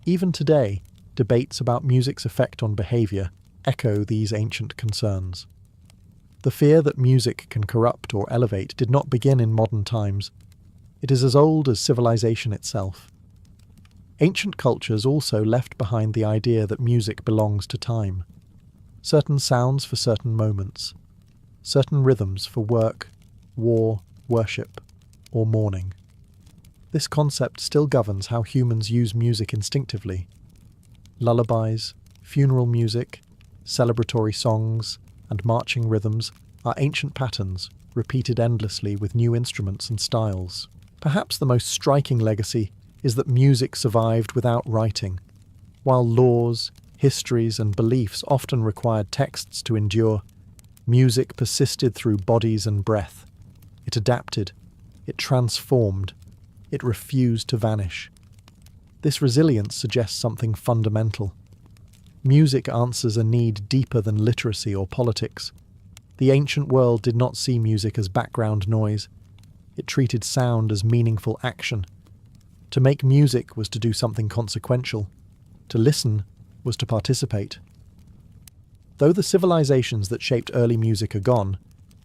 [SPEAKER 1] Even today, debates about music's effect on behaviour echo these ancient concerns. The fear that music can corrupt or elevate did not begin in modern times. It is as old as civilization itself. Ancient cultures also left behind the idea that music belongs to time. Certain sounds for certain moments. Certain rhythms for work, war, worship, or mourning. This concept still governs how humans use music instinctively. Lullabies, funeral music, celebratory songs, and marching rhythms are ancient patterns, repeated endlessly with new instruments and styles. Perhaps the most striking legacy is that music survived without writing. While laws, histories, and beliefs often required texts to endure, music persisted through bodies and breath. It adapted, it transformed, it refused to vanish. This resilience suggests something fundamental. Music answers a need deeper than literacy or politics. The ancient world did not see music as background noise. It treated sound as meaningful action. To make music was to do something consequential. To listen was to participate. Though the civilizations that shaped early music are gone,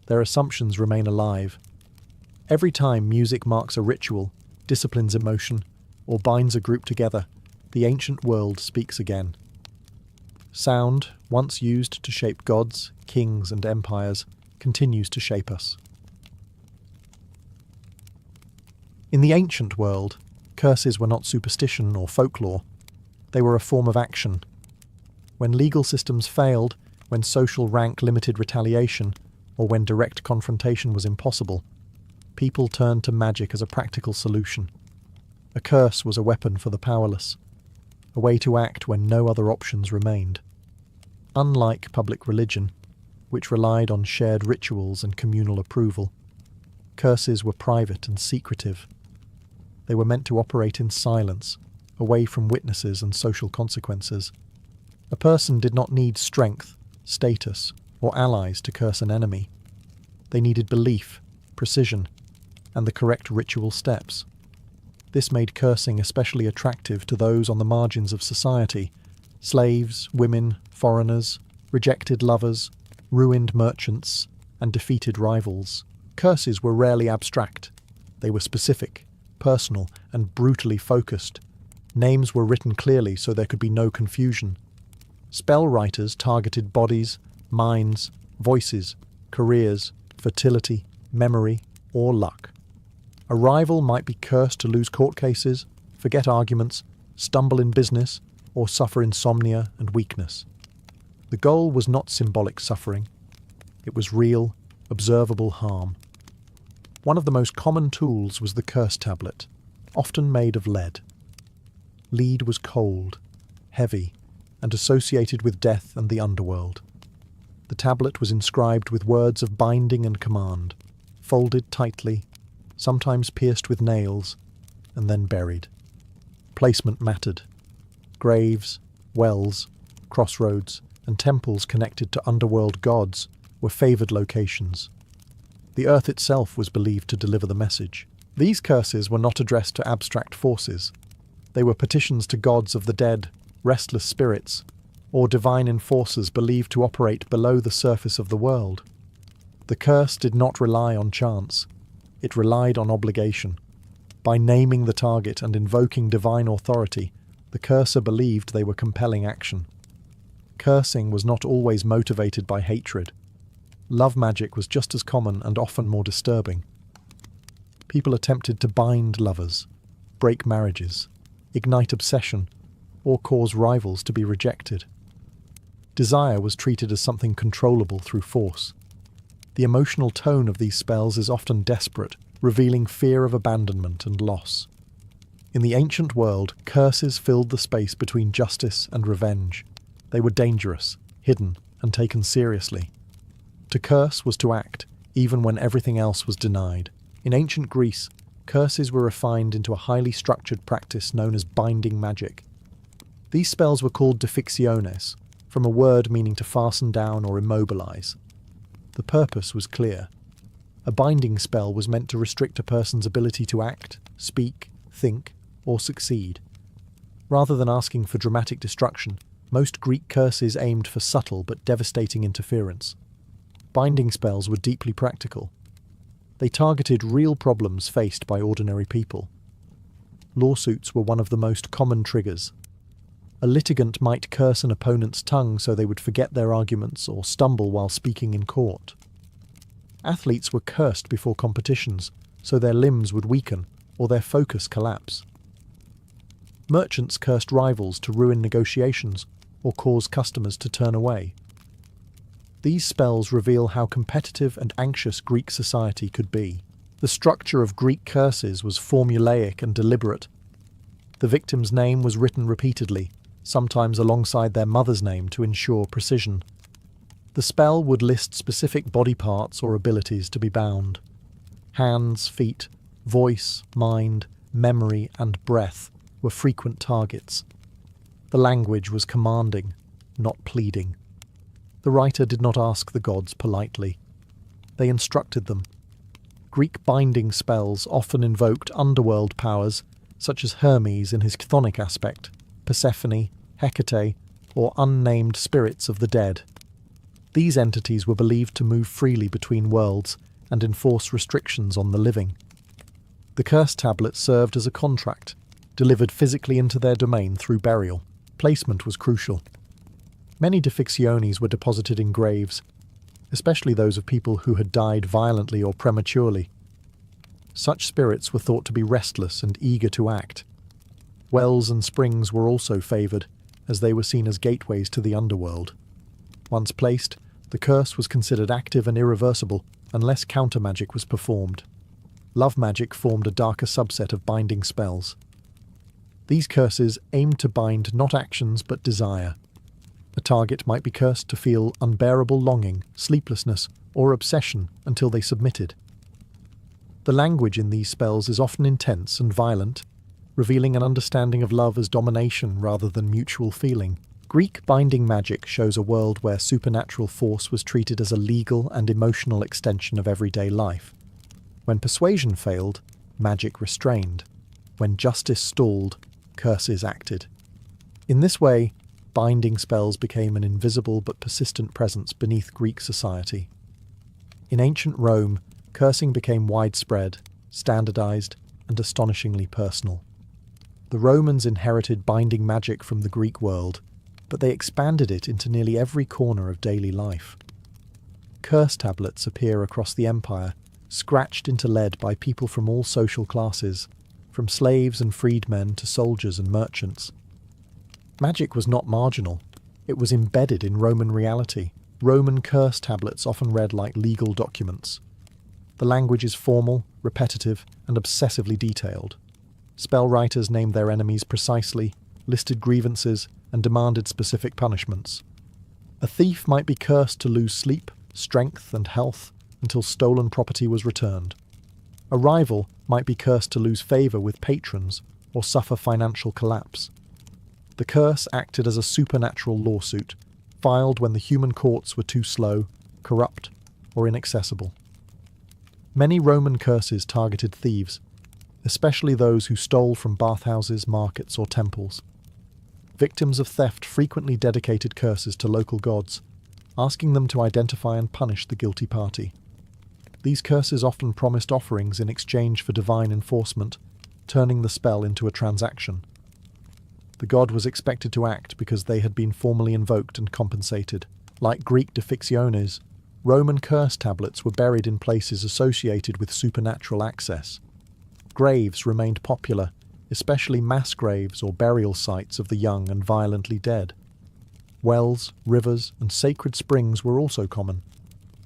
[SPEAKER 1] their assumptions remain alive. Every time music marks a ritual, disciplines emotion, or binds a group together, the ancient world speaks again. Sound, once used to shape gods, kings, and empires, continues to shape us. In the ancient world, curses were not superstition or folklore. They were a form of action. When legal systems failed, when social rank limited retaliation, or when direct confrontation was impossible, people turned to magic as a practical solution. A curse was a weapon for the powerless, a way to act when no other options remained. Unlike public religion, which relied on shared rituals and communal approval, curses were private and secretive. They were meant to operate in silence, away from witnesses and social consequences. A person did not need strength, status, or allies to curse an enemy. They needed belief, precision, and the correct ritual steps. This made cursing especially attractive to those on the margins of society: slaves, women, foreigners, rejected lovers, ruined merchants, and defeated rivals. Curses were rarely abstract. They were specific, personal, and brutally focused. Names were written clearly so there could be no confusion. Spell writers targeted bodies, minds, voices, careers, fertility, memory, or luck. A rival might be cursed to lose court cases, forget arguments, stumble in business, or suffer insomnia and weakness. The goal was not symbolic suffering. It was real, observable harm. One of the most common tools was the curse tablet, often made of lead. Lead was cold, heavy, and associated with death and the underworld. The tablet was inscribed with words of binding and command, folded tightly, sometimes pierced with nails, and then buried. Placement mattered. Graves, wells, crossroads, and temples connected to underworld gods were favoured locations. The earth itself was believed to deliver the message. These curses were not addressed to abstract forces. They were petitions to gods of the dead, restless spirits, or divine enforcers believed to operate below the surface of the world. The curse did not rely on chance. It relied on obligation. By naming the target and invoking divine authority, the cursor believed they were compelling action. Cursing was not always motivated by hatred. Love magic was just as common and often more disturbing. People attempted to bind lovers, break marriages, ignite obsession, or cause rivals to be rejected. Desire was treated as something controllable through force. The emotional tone of these spells is often desperate, revealing fear of abandonment and loss. In the ancient world, curses filled the space between justice and revenge. They were dangerous, hidden, and taken seriously. To curse was to act, even when everything else was denied. In ancient Greece, curses were refined into a highly structured practice known as binding magic. These spells were called deficciones, from a word meaning to fasten down or immobilize. The purpose was clear. A binding spell was meant to restrict a person's ability to act, speak, think, or succeed. Rather than asking for dramatic destruction, most Greek curses aimed for subtle but devastating interference. Binding spells were deeply practical. They targeted real problems faced by ordinary people. Lawsuits were one of the most common triggers. A litigant might curse an opponent's tongue so they would forget their arguments or stumble while speaking in court. Athletes were cursed before competitions so their limbs would weaken or their focus collapse. Merchants cursed rivals to ruin negotiations or cause customers to turn away. These spells reveal how competitive and anxious Greek society could be. The structure of Greek curses was formulaic and deliberate. The victim's name was written repeatedly, sometimes alongside their mother's name to ensure precision. The spell would list specific body parts or abilities to be bound. Hands, feet, voice, mind, memory, and breath were frequent targets. The language was commanding, not pleading. The writer did not ask the gods politely. They instructed them. Greek binding spells often invoked underworld powers, such as Hermes in his chthonic aspect, Persephone, Hecate, or unnamed spirits of the dead. These entities were believed to move freely between worlds and enforce restrictions on the living. The curse tablet served as a contract, delivered physically into their domain through burial. Placement was crucial. Many deficciones were deposited in graves, especially those of people who had died violently or prematurely. Such spirits were thought to be restless and eager to act. Wells and springs were also favoured, as they were seen as gateways to the underworld. Once placed, the curse was considered active and irreversible unless counter-magic was performed. Love magic formed a darker subset of binding spells. These curses aimed to bind not actions but desire. A target might be cursed to feel unbearable longing, sleeplessness, or obsession until they submitted. The language in these spells is often intense and violent, revealing an understanding of love as domination rather than mutual feeling. Greek binding magic shows a world where supernatural force was treated as a legal and emotional extension of everyday life. When persuasion failed, magic restrained. When justice stalled, curses acted. In this way, binding spells became an invisible but persistent presence beneath Greek society. In ancient Rome, cursing became widespread, standardized, and astonishingly personal. The Romans inherited binding magic from the Greek world, but they expanded it into nearly every corner of daily life. Curse tablets appear across the empire, scratched into lead by people from all social classes, from slaves and freedmen to soldiers and merchants. Magic was not marginal. It was embedded in Roman reality. Roman curse tablets often read like legal documents. The language is formal, repetitive, and obsessively detailed. Spell writers named their enemies precisely, listed grievances, and demanded specific punishments. A thief might be cursed to lose sleep, strength, and health until stolen property was returned. A rival might be cursed to lose favour with patrons or suffer financial collapse. The curse acted as a supernatural lawsuit, filed when the human courts were too slow, corrupt, or inaccessible. Many Roman curses targeted thieves, especially those who stole from bathhouses, markets, or temples. Victims of theft frequently dedicated curses to local gods, asking them to identify and punish the guilty party. These curses often promised offerings in exchange for divine enforcement, turning the spell into a transaction. The god was expected to act because they had been formally invoked and compensated. Like Greek deficciones, Roman curse tablets were buried in places associated with supernatural access. Graves remained popular, especially mass graves or burial sites of the young and violently dead. Wells, rivers, and sacred springs were also common.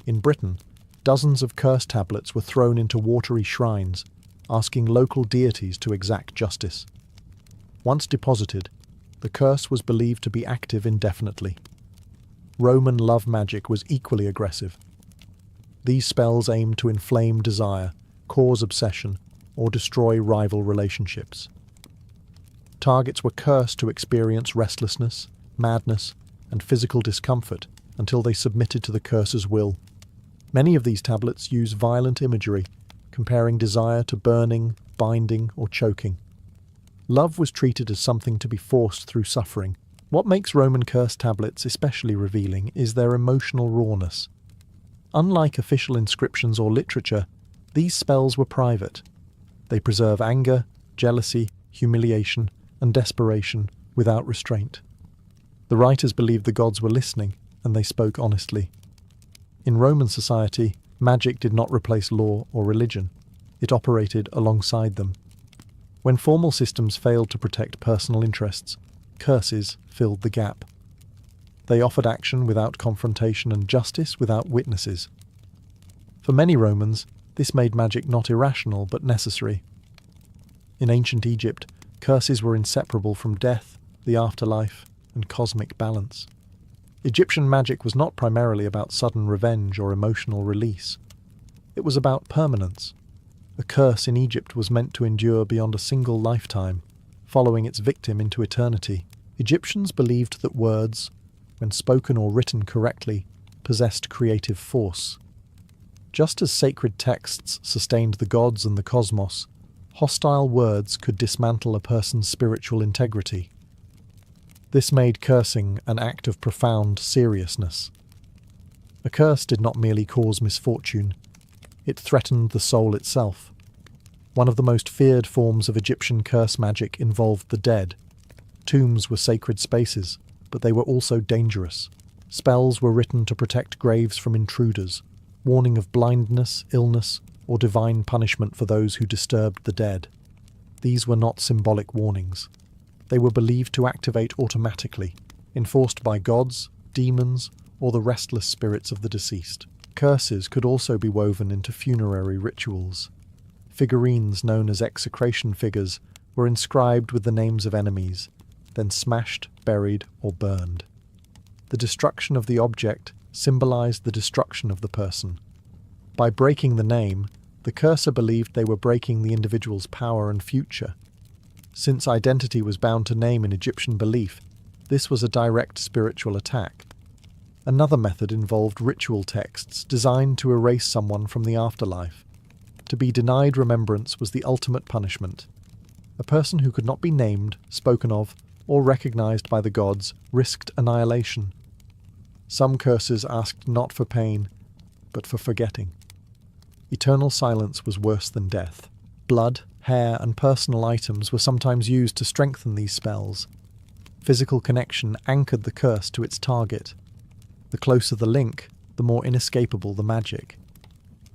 [SPEAKER 1] In Britain, dozens of curse tablets were thrown into watery shrines, asking local deities to exact justice. Once deposited, the curse was believed to be active indefinitely. Roman love magic was equally aggressive. These spells aimed to inflame desire, cause obsession, or destroy rival relationships. Targets were cursed to experience restlessness, madness, and physical discomfort until they submitted to the curse's will. Many of these tablets use violent imagery, comparing desire to burning, binding, or choking. Love was treated as something to be forced through suffering. What makes Roman curse tablets especially revealing is their emotional rawness. Unlike official inscriptions or literature, these spells were private. They preserve anger, jealousy, humiliation, and desperation without restraint. The writers believed the gods were listening, and they spoke honestly. In Roman society, magic did not replace law or religion. It operated alongside them. When formal systems failed to protect personal interests, curses filled the gap. They offered action without confrontation and justice without witnesses. For many Romans, this made magic not irrational but necessary. In ancient Egypt, curses were inseparable from death, the afterlife, and cosmic balance. Egyptian magic was not primarily about sudden revenge or emotional release. It was about permanence. A curse in Egypt was meant to endure beyond a single lifetime, following its victim into eternity. Egyptians believed that words, when spoken or written correctly, possessed creative force. Just as sacred texts sustained the gods and the cosmos, hostile words could dismantle a person's spiritual integrity. This made cursing an act of profound seriousness. A curse did not merely cause misfortune, it threatened the soul itself. One of the most feared forms of Egyptian curse magic involved the dead. Tombs were sacred spaces, but they were also dangerous. Spells were written to protect graves from intruders, warning of blindness, illness, or divine punishment for those who disturbed the dead. These were not symbolic warnings. They were believed to activate automatically, enforced by gods, demons, or the restless spirits of the deceased. Curses could also be woven into funerary rituals. Figurines known as execration figures were inscribed with the names of enemies, then smashed, buried, or burned. The destruction of the object symbolized the destruction of the person. By breaking the name, the cursor believed they were breaking the individual's power and future. Since identity was bound to name in Egyptian belief, this was a direct spiritual attack. Another method involved ritual texts designed to erase someone from the afterlife. To be denied remembrance was the ultimate punishment. A person who could not be named, spoken of, or recognized by the gods risked annihilation. Some curses asked not for pain, but for forgetting. Eternal silence was worse than death. Blood, hair, and personal items were sometimes used to strengthen these spells. Physical connection anchored the curse to its target. The closer the link, the more inescapable the magic.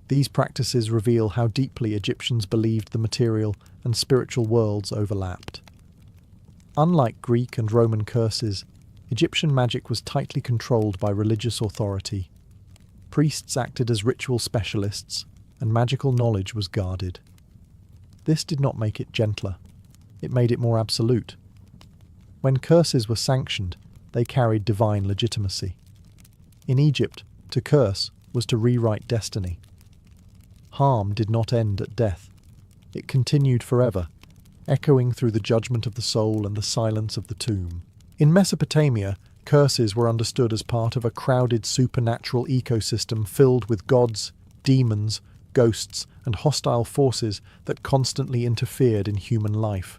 [SPEAKER 1] These practices reveal how deeply Egyptians believed the material and spiritual worlds overlapped. Unlike Greek and Roman curses, Egyptian magic was tightly controlled by religious authority. Priests acted as ritual specialists, and magical knowledge was guarded. This did not make it gentler. It made it more absolute. When curses were sanctioned, they carried divine legitimacy. In Egypt, to curse was to rewrite destiny. Harm did not end at death. It continued forever, echoing through the judgment of the soul and the silence of the tomb. In Mesopotamia, curses were understood as part of a crowded supernatural ecosystem filled with gods, demons, ghosts, and hostile forces that constantly interfered in human life.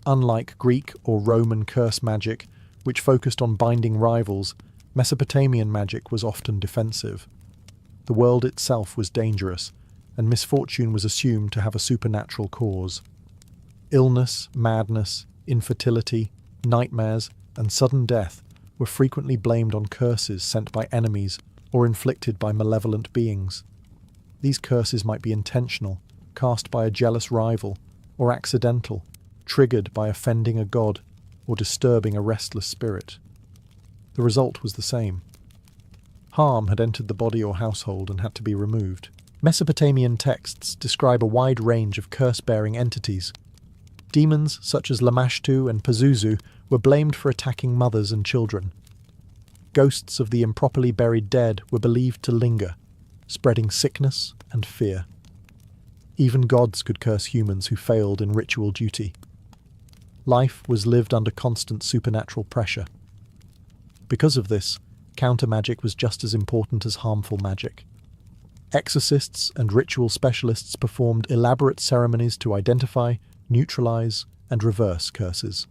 [SPEAKER 1] Unlike Greek or Roman curse magic, which focused on binding rivals, Mesopotamian magic was often defensive. The world itself was dangerous, and misfortune was assumed to have a supernatural cause. Illness, madness, infertility, nightmares, and sudden death were frequently blamed on curses sent by enemies or inflicted by malevolent beings. These curses might be intentional, cast by a jealous rival, or accidental, triggered by offending a god or disturbing a restless spirit. The result was the same. Harm had entered the body or household and had to be removed. Mesopotamian texts describe a wide range of curse-bearing entities. Demons such as Lamashtu and Pazuzu were blamed for attacking mothers and children. Ghosts of the improperly buried dead were believed to linger, spreading sickness and fear. Even gods could curse humans who failed in ritual duty. Life was lived under constant supernatural pressure. Because of this, counter-magic was just as important as harmful magic. Exorcists and ritual specialists performed elaborate ceremonies to identify, neutralize, and reverse curses.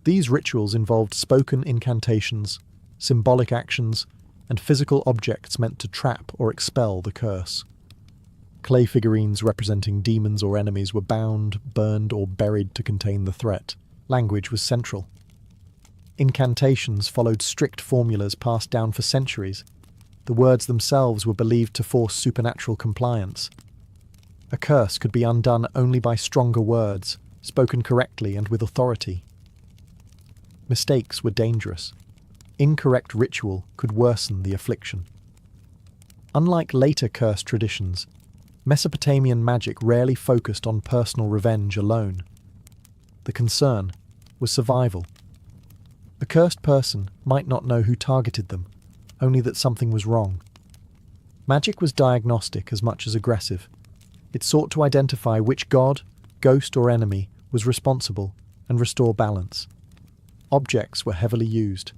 [SPEAKER 1] These rituals involved spoken incantations, symbolic actions, and physical objects meant to trap or expel the curse. Clay figurines representing demons or enemies were bound, burned, or buried to contain the threat. Language was central. Incantations followed strict formulas passed down for centuries. The words themselves were believed to force supernatural compliance. A curse could be undone only by stronger words, spoken correctly and with authority. Mistakes were dangerous. Incorrect ritual could worsen the affliction. Unlike later curse traditions, Mesopotamian magic rarely focused on personal revenge alone. The concern was survival. A cursed person might not know who targeted them, only that something was wrong. Magic was diagnostic as much as aggressive. It sought to identify which god, ghost or enemy was responsible and restore balance. Objects were heavily used.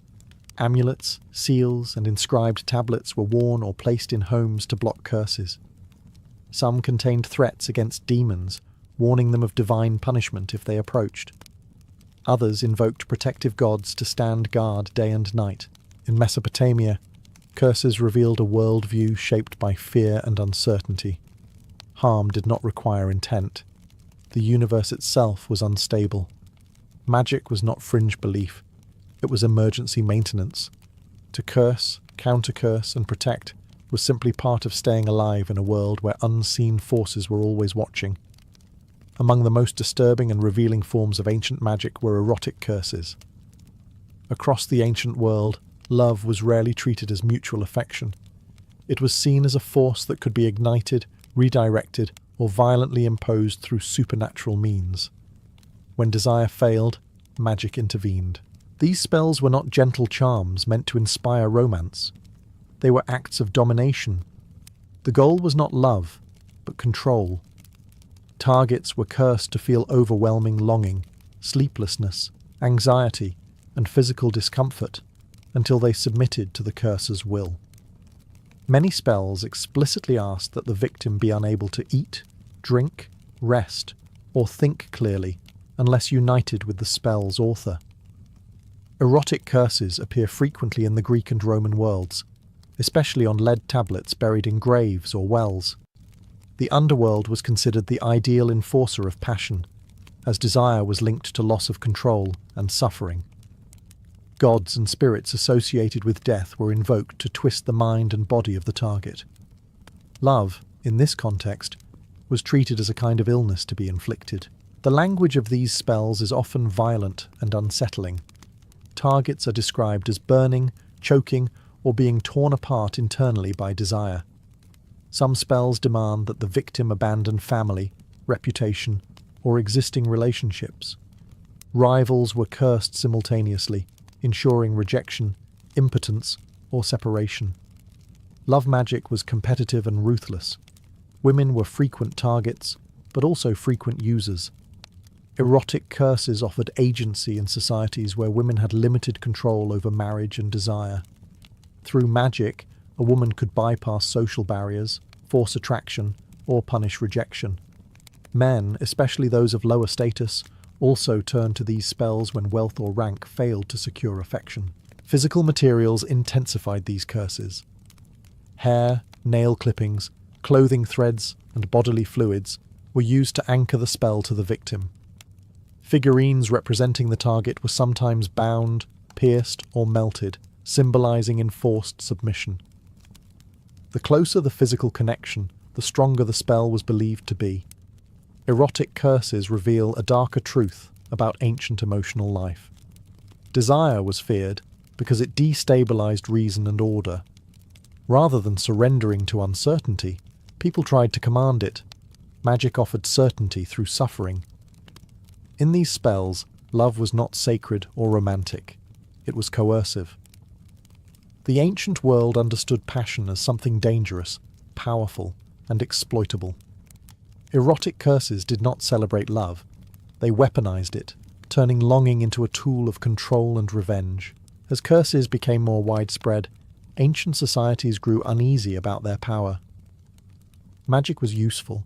[SPEAKER 1] Amulets, seals, and inscribed tablets were worn or placed in homes to block curses. Some contained threats against demons, warning them of divine punishment if they approached. Others invoked protective gods to stand guard day and night. In Mesopotamia, curses revealed a worldview shaped by fear and uncertainty. Harm did not require intent. The universe itself was unstable. Magic was not fringe belief. It was emergency maintenance. To curse, counter-curse, and protect was simply part of staying alive in a world where unseen forces were always watching. Among the most disturbing and revealing forms of ancient magic were erotic curses. Across the ancient world, love was rarely treated as mutual affection. It was seen as a force that could be ignited, redirected, or violently imposed through supernatural means. When desire failed, magic intervened. These spells were not gentle charms meant to inspire romance. They were acts of domination. The goal was not love, but control. Targets were cursed to feel overwhelming longing, sleeplessness, anxiety, and physical discomfort until they submitted to the curser's will. Many spells explicitly asked that the victim be unable to eat, drink, rest, or think clearly unless united with the spell's author. Erotic curses appear frequently in the Greek and Roman worlds, especially on lead tablets buried in graves or wells. The underworld was considered the ideal enforcer of passion, as desire was linked to loss of control and suffering. Gods and spirits associated with death were invoked to twist the mind and body of the target. Love, in this context, was treated as a kind of illness to be inflicted. The language of these spells is often violent and unsettling. Targets are described as burning, choking, or being torn apart internally by desire. Some spells demand that the victim abandon family, reputation, or existing relationships. Rivals were cursed simultaneously, ensuring rejection, impotence, or separation. Love magic was competitive and ruthless. Women were frequent targets, but also frequent users. Erotic curses offered agency in societies where women had limited control over marriage and desire. Through magic, a woman could bypass social barriers, force attraction, or punish rejection. Men, especially those of lower status, also turned to these spells when wealth or rank failed to secure affection. Physical materials intensified these curses. Hair, nail clippings, clothing threads, and bodily fluids were used to anchor the spell to the victim. Figurines representing the target were sometimes bound, pierced, or melted, symbolizing enforced submission. The closer the physical connection, the stronger the spell was believed to be. Erotic curses reveal a darker truth about ancient emotional life. Desire was feared because it destabilized reason and order. Rather than surrendering to uncertainty, people tried to command it. Magic offered certainty through suffering. In these spells, love was not sacred or romantic. It was coercive. The ancient world understood passion as something dangerous, powerful, and exploitable. Erotic curses did not celebrate love. They weaponized it, turning longing into a tool of control and revenge. As curses became more widespread, ancient societies grew uneasy about their power. Magic was useful,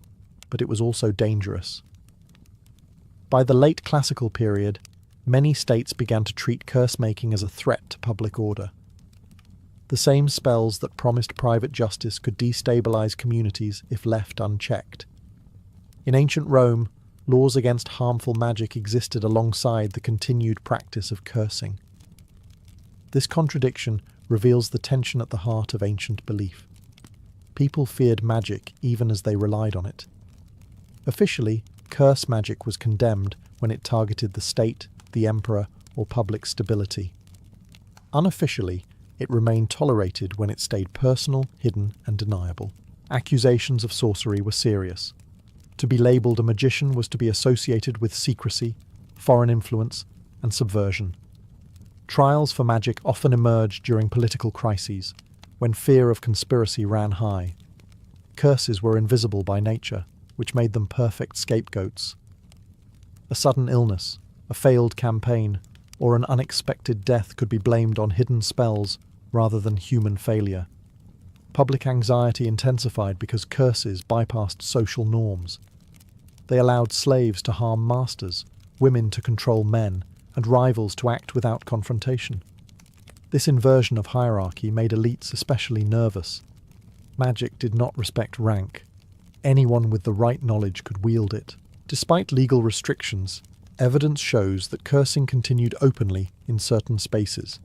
[SPEAKER 1] but it was also dangerous. By the late classical period, many states began to treat curse-making as a threat to public order. The same spells that promised private justice could destabilize communities if left unchecked. In ancient Rome, laws against harmful magic existed alongside the continued practice of cursing. This contradiction reveals the tension at the heart of ancient belief. People feared magic even as they relied on it. Officially, curse magic was condemned when it targeted the state, the emperor, or public stability. Unofficially, it remained tolerated when it stayed personal, hidden, and deniable. Accusations of sorcery were serious. To be labelled a magician was to be associated with secrecy, foreign influence, and subversion. Trials for magic often emerged during political crises, when fear of conspiracy ran high. Curses were invisible by nature, which made them perfect scapegoats. A sudden illness, a failed campaign, or an unexpected death could be blamed on hidden spells rather than human failure. Public anxiety intensified because curses bypassed social norms. They allowed slaves to harm masters, women to control men, and rivals to act without confrontation. This inversion of hierarchy made elites especially nervous. Magic did not respect rank. Anyone with the right knowledge could wield it. Despite legal restrictions, evidence shows that cursing continued openly in certain spaces.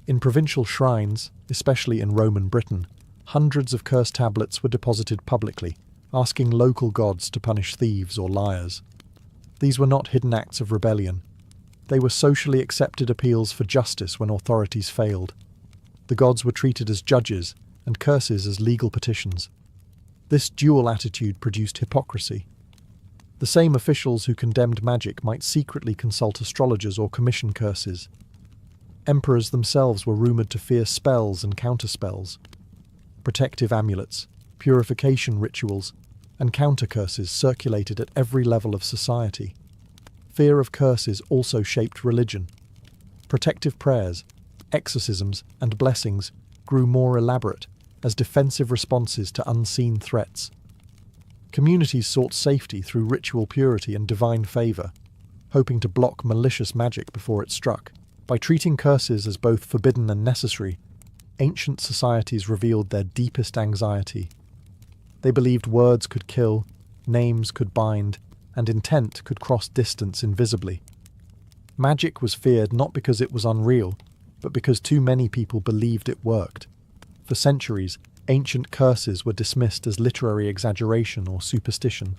[SPEAKER 1] In provincial shrines, especially in Roman Britain, hundreds of curse tablets were deposited publicly, asking local gods to punish thieves or liars. These were not hidden acts of rebellion. They were socially accepted appeals for justice when authorities failed. The gods were treated as judges and curses as legal petitions. This dual attitude produced hypocrisy. The same officials who condemned magic might secretly consult astrologers or commission curses. Emperors themselves were rumoured to fear spells and counterspells. Protective amulets, purification rituals, and counter-curses circulated at every level of society. Fear of curses also shaped religion. Protective prayers, exorcisms, and blessings grew more elaborate as defensive responses to unseen threats. Communities sought safety through ritual purity and divine favour, hoping to block malicious magic before it struck. By treating curses as both forbidden and necessary, ancient societies revealed their deepest anxiety. They believed words could kill, names could bind, and intent could cross distance invisibly. Magic was feared not because it was unreal, but because too many people believed it worked. For centuries, ancient curses were dismissed as literary exaggeration or superstition.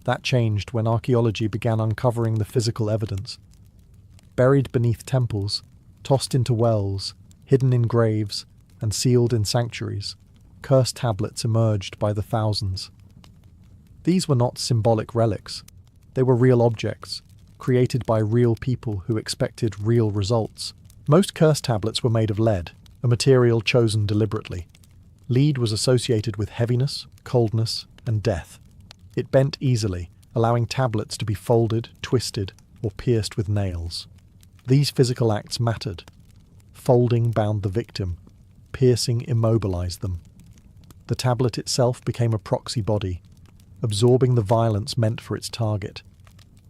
[SPEAKER 1] That changed when archaeology began uncovering the physical evidence. Buried beneath temples, tossed into wells, hidden in graves, and sealed in sanctuaries, curse tablets emerged by the thousands. These were not symbolic relics. They were real objects, created by real people who expected real results. Most curse tablets were made of lead, a material chosen deliberately. Lead was associated with heaviness, coldness, and death. It bent easily, allowing tablets to be folded, twisted, or pierced with nails. These physical acts mattered. Folding bound the victim. Piercing immobilized them. The tablet itself became a proxy body, absorbing the violence meant for its target.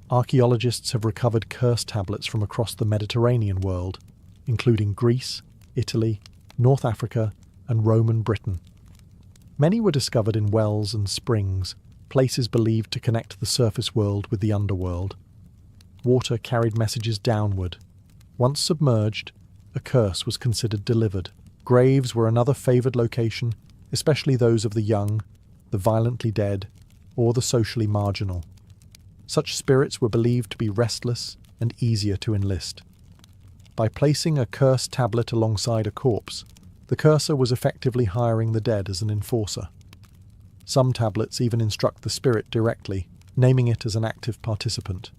[SPEAKER 1] Archaeologists have recovered curse tablets from across the Mediterranean world, including Greece, Italy, North Africa, and Roman Britain. Many were discovered in wells and springs, places believed to connect the surface world with the underworld. Water carried messages downward. Once submerged, a curse was considered delivered. Graves were another favoured location, especially those of the young, the violently dead, or the socially marginal. Such spirits were believed to be restless and easier to enlist. By placing a cursed tablet alongside a corpse, the cursor was effectively hiring the dead as an enforcer. Some tablets even instruct the spirit directly, naming it as an active participant.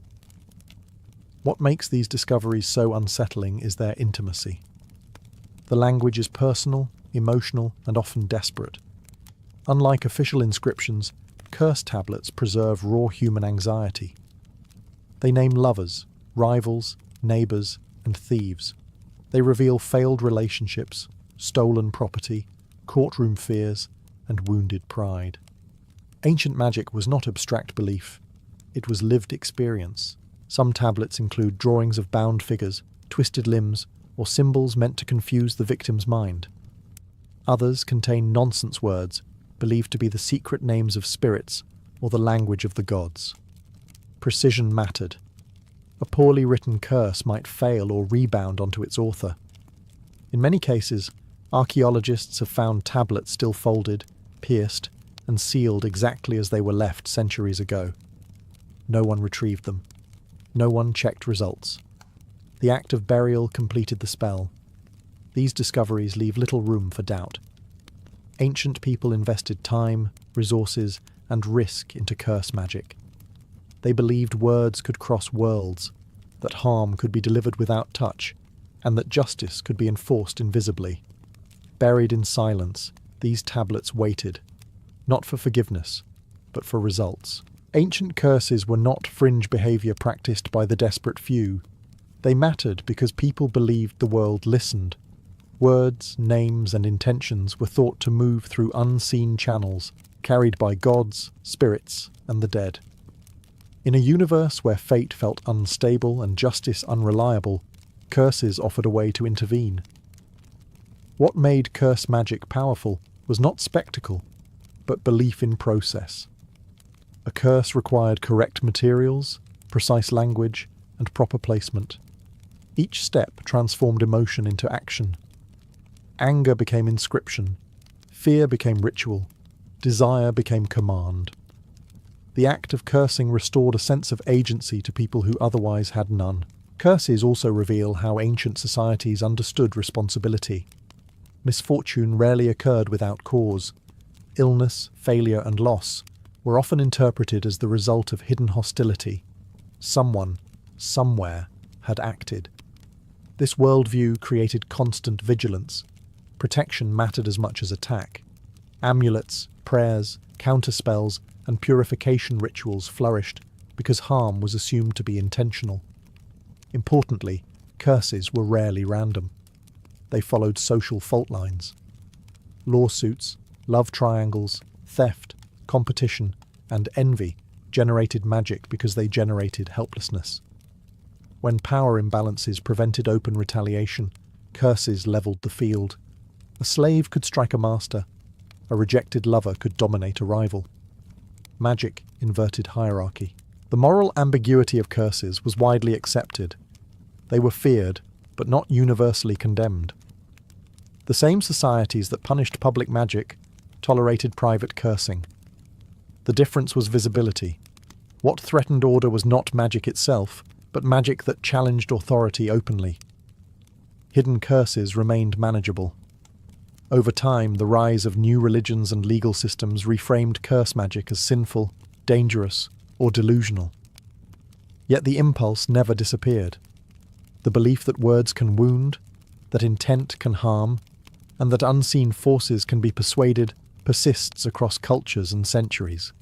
[SPEAKER 1] What makes these discoveries so unsettling is their intimacy. The language is personal, emotional, and often desperate. Unlike official inscriptions, curse tablets preserve raw human anxiety. They name lovers, rivals, neighbours, and thieves. They reveal failed relationships, stolen property, courtroom fears, and wounded pride. Ancient magic was not abstract belief. It was lived experience. Some tablets include drawings of bound figures, twisted limbs, or symbols meant to confuse the victim's mind. Others contain nonsense words, believed to be the secret names of spirits or the language of the gods. Precision mattered. A poorly written curse might fail or rebound onto its author. In many cases, archaeologists have found tablets still folded, pierced, and sealed exactly as they were left centuries ago. No one retrieved them. No one checked results. The act of burial completed the spell. These discoveries leave little room for doubt. Ancient people invested time, resources, and risk into curse magic. They believed words could cross worlds, that harm could be delivered without touch, and that justice could be enforced invisibly. Buried in silence, these tablets waited, not for forgiveness, but for results. Ancient curses were not fringe behaviour practiced by the desperate few. They mattered because people believed the world listened. Words, names, and intentions were thought to move through unseen channels, carried by gods, spirits, and the dead. In a universe where fate felt unstable and justice unreliable, curses offered a way to intervene. What made curse magic powerful was not spectacle, but belief in process. A curse required correct materials, precise language, and proper placement. Each step transformed emotion into action. Anger became inscription, fear became ritual, desire became command. The act of cursing restored a sense of agency to people who otherwise had none. Curses also reveal how ancient societies understood responsibility. Misfortune rarely occurred without cause. Illness, failure, and loss were often interpreted as the result of hidden hostility. Someone, somewhere, had acted. This worldview created constant vigilance. Protection mattered as much as attack. Amulets, prayers, counterspells, and purification rituals flourished because harm was assumed to be intentional. Importantly, curses were rarely random. They followed social fault lines. Lawsuits, love triangles, theft, competition, and envy generated magic because they generated helplessness. When power imbalances prevented open retaliation, curses leveled the field. A slave could strike a master. A rejected lover could dominate a rival. Magic inverted hierarchy. The moral ambiguity of curses was widely accepted. They were feared, but not universally condemned. The same societies that punished public magic tolerated private cursing. The difference was visibility. What threatened order was not magic itself, but magic that challenged authority openly. Hidden curses remained manageable. Over time, the rise of new religions and legal systems reframed curse magic as sinful, dangerous, or delusional. Yet the impulse never disappeared. The belief that words can wound, that intent can harm, and that unseen forces can be persuaded persists across cultures and centuries.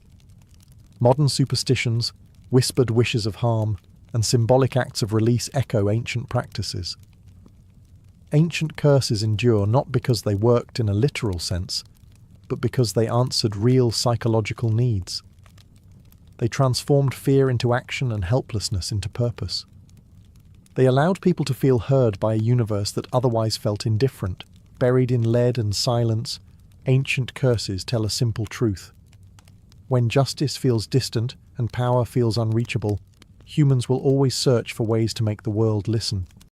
[SPEAKER 1] Modern superstitions, whispered wishes of harm, and symbolic acts of release echo ancient practices. Ancient curses endure not because they worked in a literal sense, but because they answered real psychological needs. They transformed fear into action and helplessness into purpose. They allowed people to feel heard by a universe that otherwise felt indifferent. Buried in lead and silence, ancient curses tell a simple truth. When justice feels distant and power feels unreachable, humans will always search for ways to make the world listen.